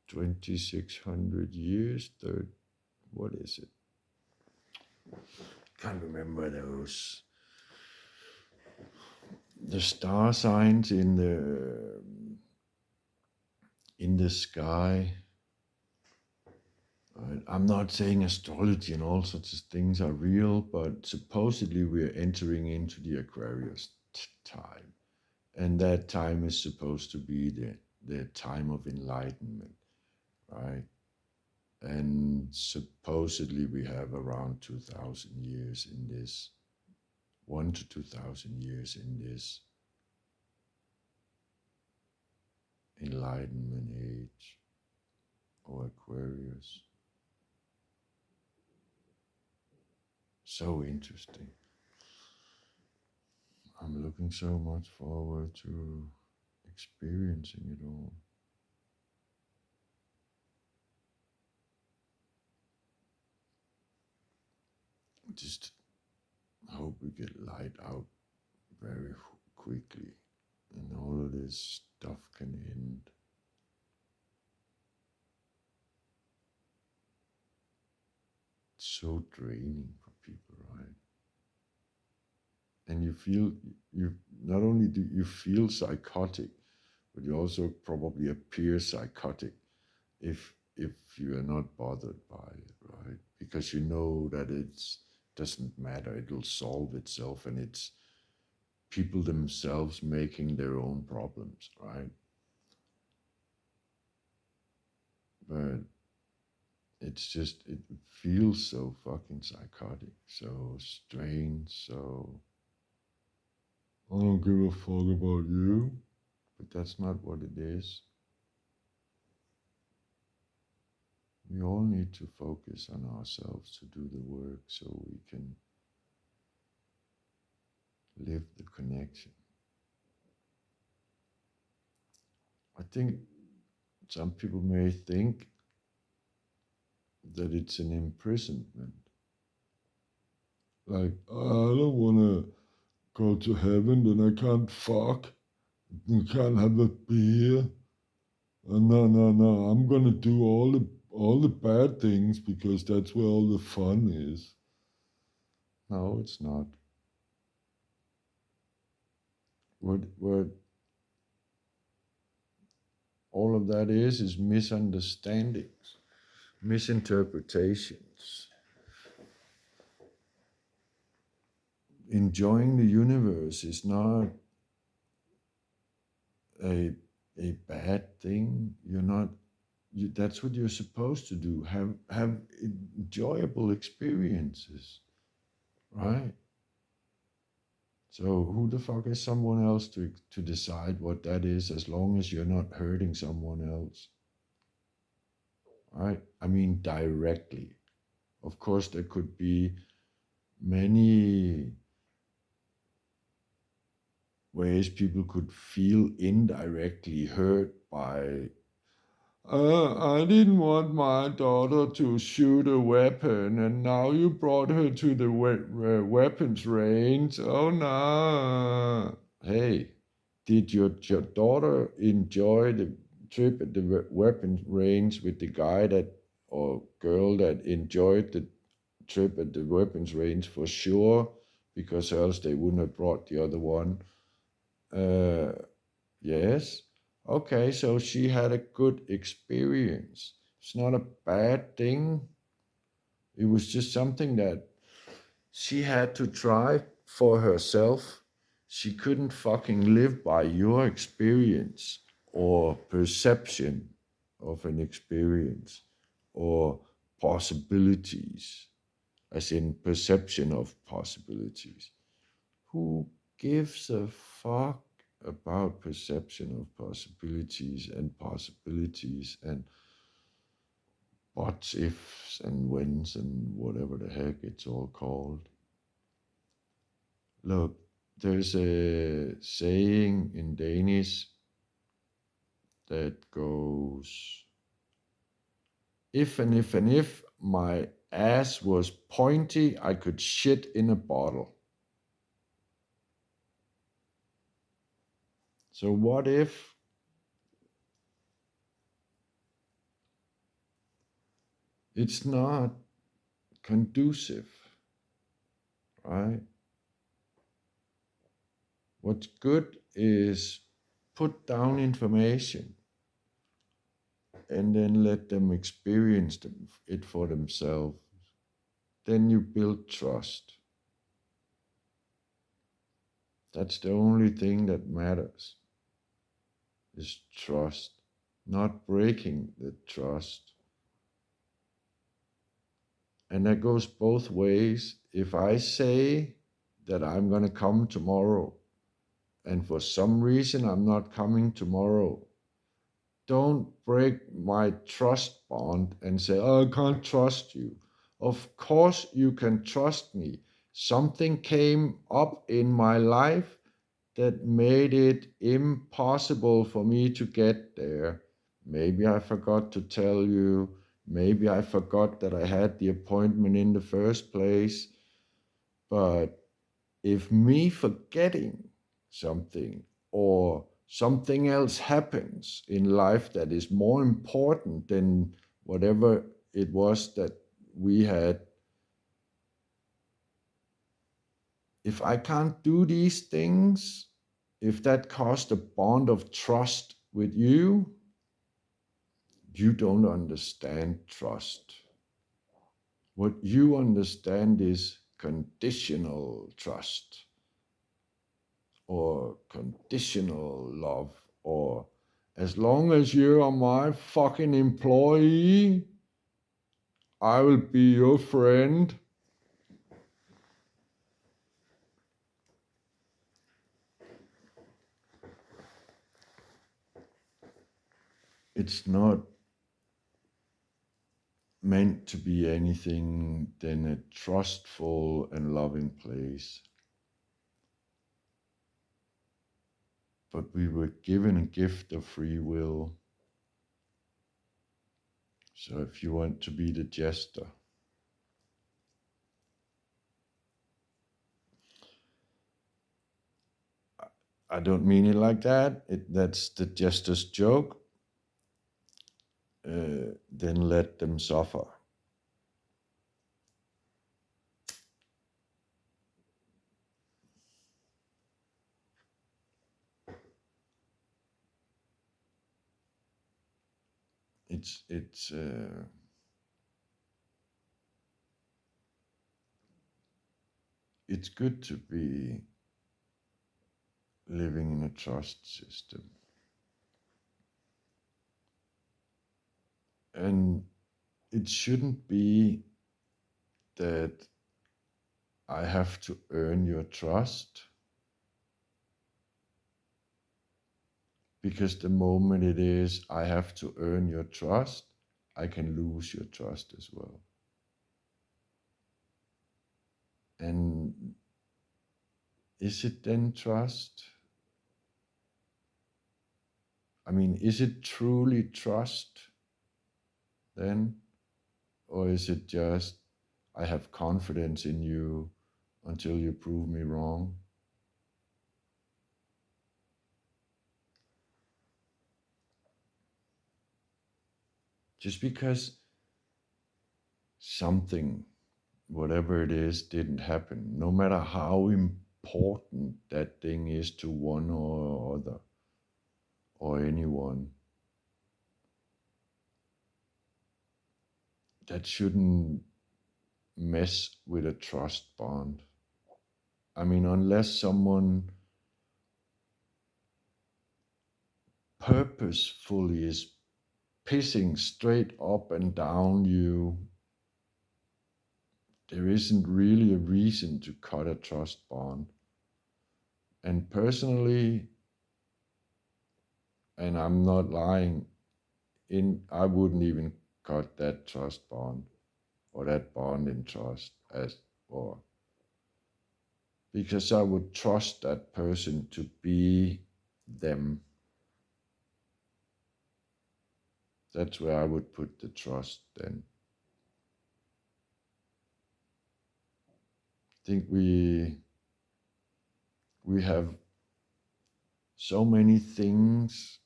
2600 years, third, what is it? Can't remember the star signs in the sky. I'm not saying astrology and all sorts of things are real, but supposedly we're entering into the Aquarius time, and that time is supposed to be the time of enlightenment, right? And supposedly we have around 2,000 years in this, 1 to 2,000 years in this enlightenment age or Aquarius. So interesting. I'm looking so much forward to experiencing it all. Just hope we get light out very quickly and all of this stuff can end. It's so draining for people, right? And you not only do you feel psychotic, but you also probably appear psychotic if you are not bothered by it, right? Because you know that it's doesn't matter, it'll solve itself, and it's people themselves making their own problems, right? But it's just it feels so fucking psychotic, so strange, so I don't give a fuck about you, but that's not what it is. We all need to focus on ourselves to do the work so we can live the connection. I think some people may think that it's an imprisonment. Like, I don't want to go to heaven, then I can't fuck, I can't have a beer. No, no, no. I'm gonna do all the bad things because that's where all the fun is. No, it's not. What all of that is misunderstandings, misinterpretations. Enjoying the universe is not a a bad thing. You're not. That's what you're supposed to do. Have enjoyable experiences, right? So who the fuck is someone else to decide what that is as long as you're not hurting someone else? Right? I mean directly. Of course there could be many ways people could feel indirectly hurt by, I didn't want my daughter to shoot a weapon, and now you brought her to the weapons range. Oh no. Hey, did your daughter enjoy the trip at the weapons range with the guy that, or girl that enjoyed the trip at the weapons range for sure? Because else they wouldn't have brought the other one. Uh, Yes. Okay, so she had a good experience. It's not a bad thing. It was just something that she had to try for herself. She couldn't fucking live by your experience or perception of an experience or possibilities, as in perception of possibilities. Who gives a fuck about perception of possibilities and what's ifs and whens and whatever the heck it's all called? Look, there's a saying in Danish that goes, if my ass was pointy, I could shit in a bottle. So what if it's not conducive, right? What's good is put down information and then let them experience it for themselves. Then you build trust. That's the only thing that matters, is trust, not breaking the trust. And that goes both ways. If I say that I'm going to come tomorrow, and for some reason I'm not coming tomorrow, don't break my trust bond and say, oh, I can't trust you. Of course, you can trust me. Something came up in my life that made it impossible for me to get there. Maybe I forgot to tell you. Maybe I forgot that I had the appointment in the first place. But if me forgetting something or something else happens in life that is more important than whatever it was that we had, if I can't do these things, if that caused a bond of trust with you, you don't understand trust. What you understand is conditional trust, or conditional love, or as long as you are my fucking employee, I will be your friend. It's not meant to be anything than a trustful and loving place. But we were given a gift of free will. So if you want to be the jester, I don't mean it like that. That's the jester's joke. Then let them suffer. It's good to be living in a trust system. And it shouldn't be that I have to earn your trust, because the moment it is I have to earn your trust, I can lose your trust as well. And is it then trust? I mean, is it truly trust then? Or is it just, I have confidence in you until you prove me wrong? Just because something, whatever it is, didn't happen, no matter how important that thing is to one or other or anyone, that shouldn't mess with a trust bond. I mean, unless someone purposefully is pissing straight up and down you, there isn't really a reason to cut a trust bond. And personally, and I'm not lying, I wouldn't even cut that trust bond or that bond in trust as or because I would trust that person to be them. That's where I would put the trust then. I think we have so many things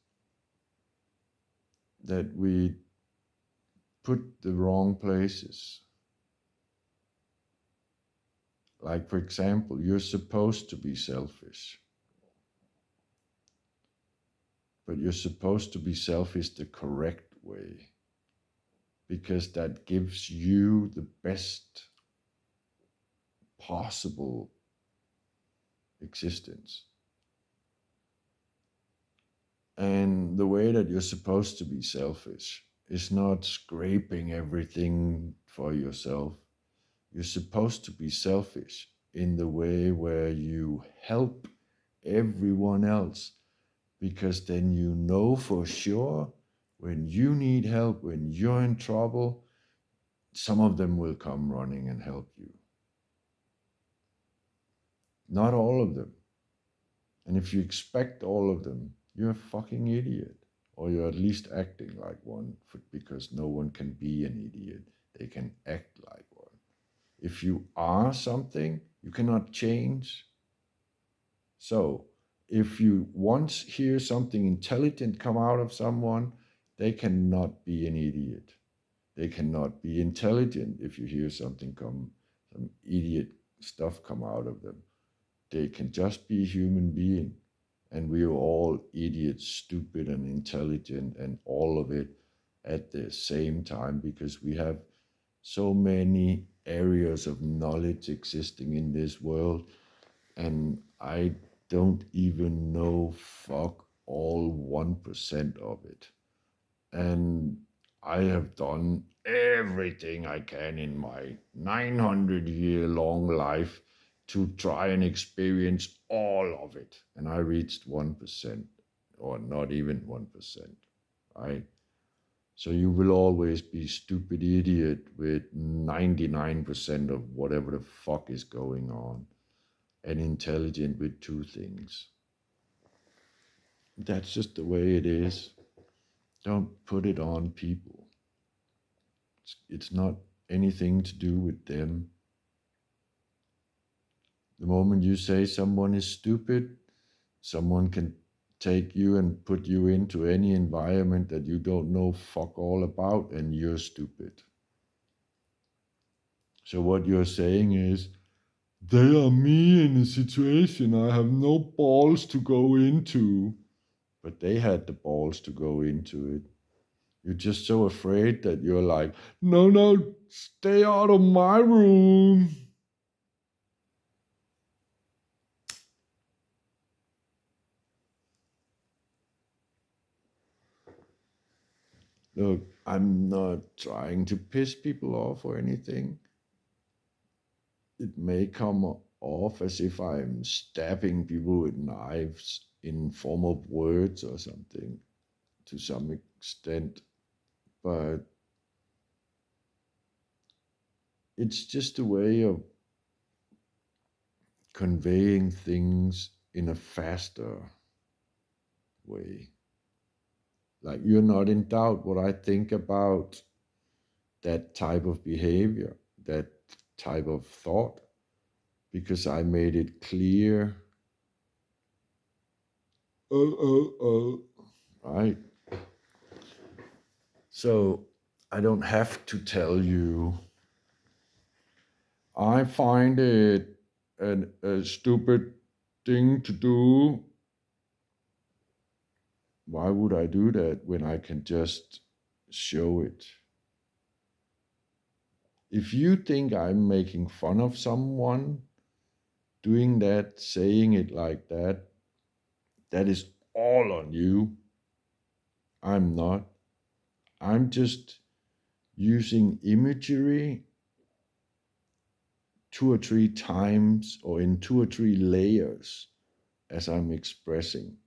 that we put the wrong places. Like, for example, you're supposed to be selfish, but you're supposed to be selfish the correct way because that gives you the best possible existence. And the way that you're supposed to be selfish is not scraping everything for yourself. You're supposed to be selfish in the way where you help everyone else, because then you know for sure when you need help, when you're in trouble, some of them will come running and help you. Not all of them. And if you expect all of them, you're a fucking idiot. Or you're at least acting like one, because no one can be an idiot. They can act like one. If you are something, you cannot change. So, if you once hear something intelligent come out of someone, they cannot be an idiot. They cannot be intelligent if you hear some idiot stuff come out of them. They can just be a human being. And we are all idiots, stupid and intelligent and all of it at the same time, because we have so many areas of knowledge existing in this world, and I don't even know fuck all 1% of it. And I have done everything I can in my 900-year long life to try and experience all of it. And I reached 1%, or not even 1%, right? So you will always be stupid idiot with 99% of whatever the fuck is going on, and intelligent with 2 things. That's just the way it is. Don't put it on people. It's not anything to do with them. The moment you say someone is stupid, someone can take you and put you into any environment that you don't know fuck all about, and you're stupid. So what you're saying is, they are me in a situation I have no balls to go into. But they had the balls to go into it. You're just so afraid that you're like, no, no, stay out of my room. Look, I'm not trying to piss people off or anything. It may come off as if I'm stabbing people with knives in form of words or something to some extent, but it's just a way of conveying things in a faster way. Like, you're not in doubt what I think about that type of behavior, that type of thought, because I made it clear. Right? So I don't have to tell you. I find it a stupid thing to do. Why would I do that when I can just show it? If you think I'm making fun of someone doing that, saying it like that, that is all on you. I'm not. I'm just using imagery 2 or 3 times or in 2 or 3 layers as I'm expressing.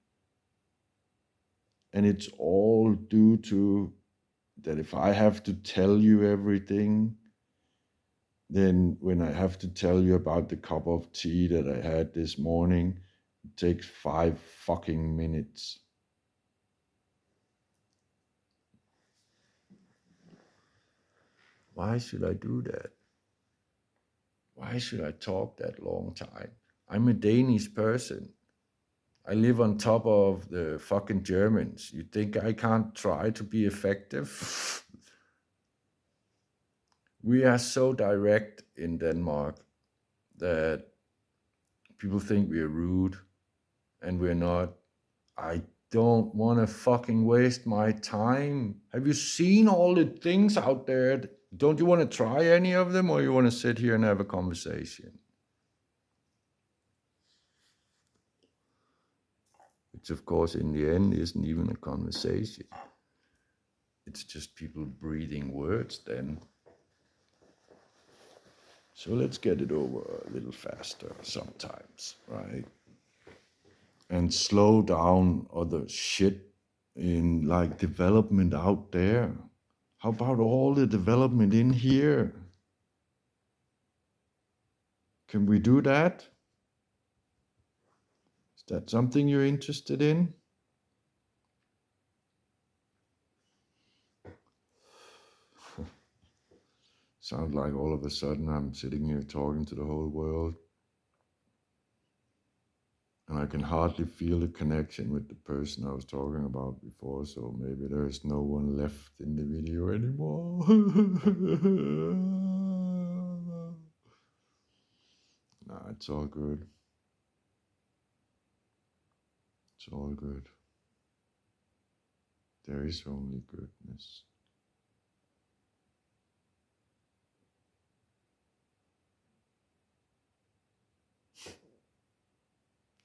And it's all due to that if I have to tell you everything, then when I have to tell you about the cup of tea that I had this morning, it takes 5 fucking minutes. Why should I do that? Why should I talk that long time? I'm a Danish person. I live on top of the fucking Germans. You think I can't try to be effective? We are so direct in Denmark that people think we're rude, and we're not. I don't want to fucking waste my time. Have you seen all the things out there? Don't you want to try any of them, or you want to sit here and have a conversation? Which, of course, in the end isn't even a conversation. It's just people breathing words then. So let's get it over a little faster sometimes, right? And slow down other shit in like development out there. How about all the development in here? Can we do that? Is that something you're interested in? Sounds like all of a sudden I'm sitting here talking to the whole world. And I can hardly feel the connection with the person I was talking about before, so maybe there's no one left in the video anymore. Nah, it's all good. It's all good. There is only goodness.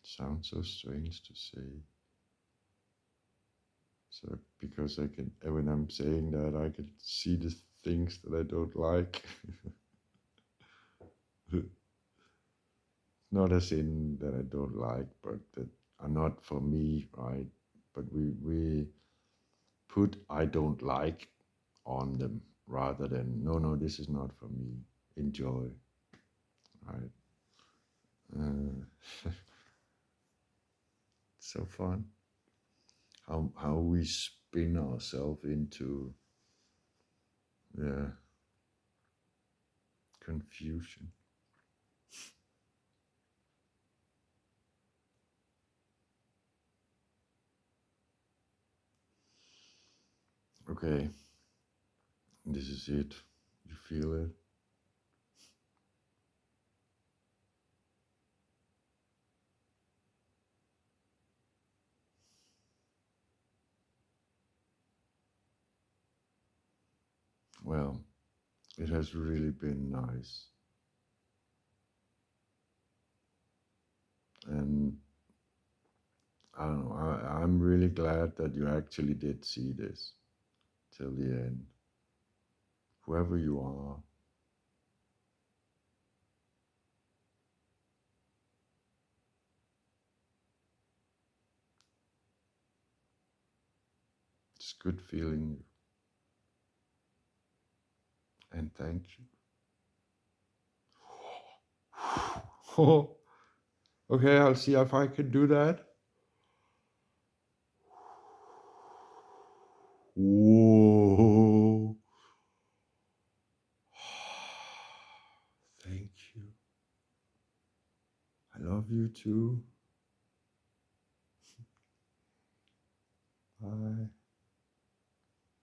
Sounds so strange to say. So because I can, when I'm saying that, I can see the things that I don't like. Not as in that I don't like, but that are not for me, right? But we put I don't like on them rather than no, this is not for me. Enjoy, right? So fun. How we spin ourselves into confusion. Okay, this is it. You feel it? Well, it has really been nice. And I don't know, I'm really glad that you actually did see this till the end. Whoever you are, it's good feeling you. And thank you. Okay, I'll see if I can do that. Whoa. Thank you. I love you too.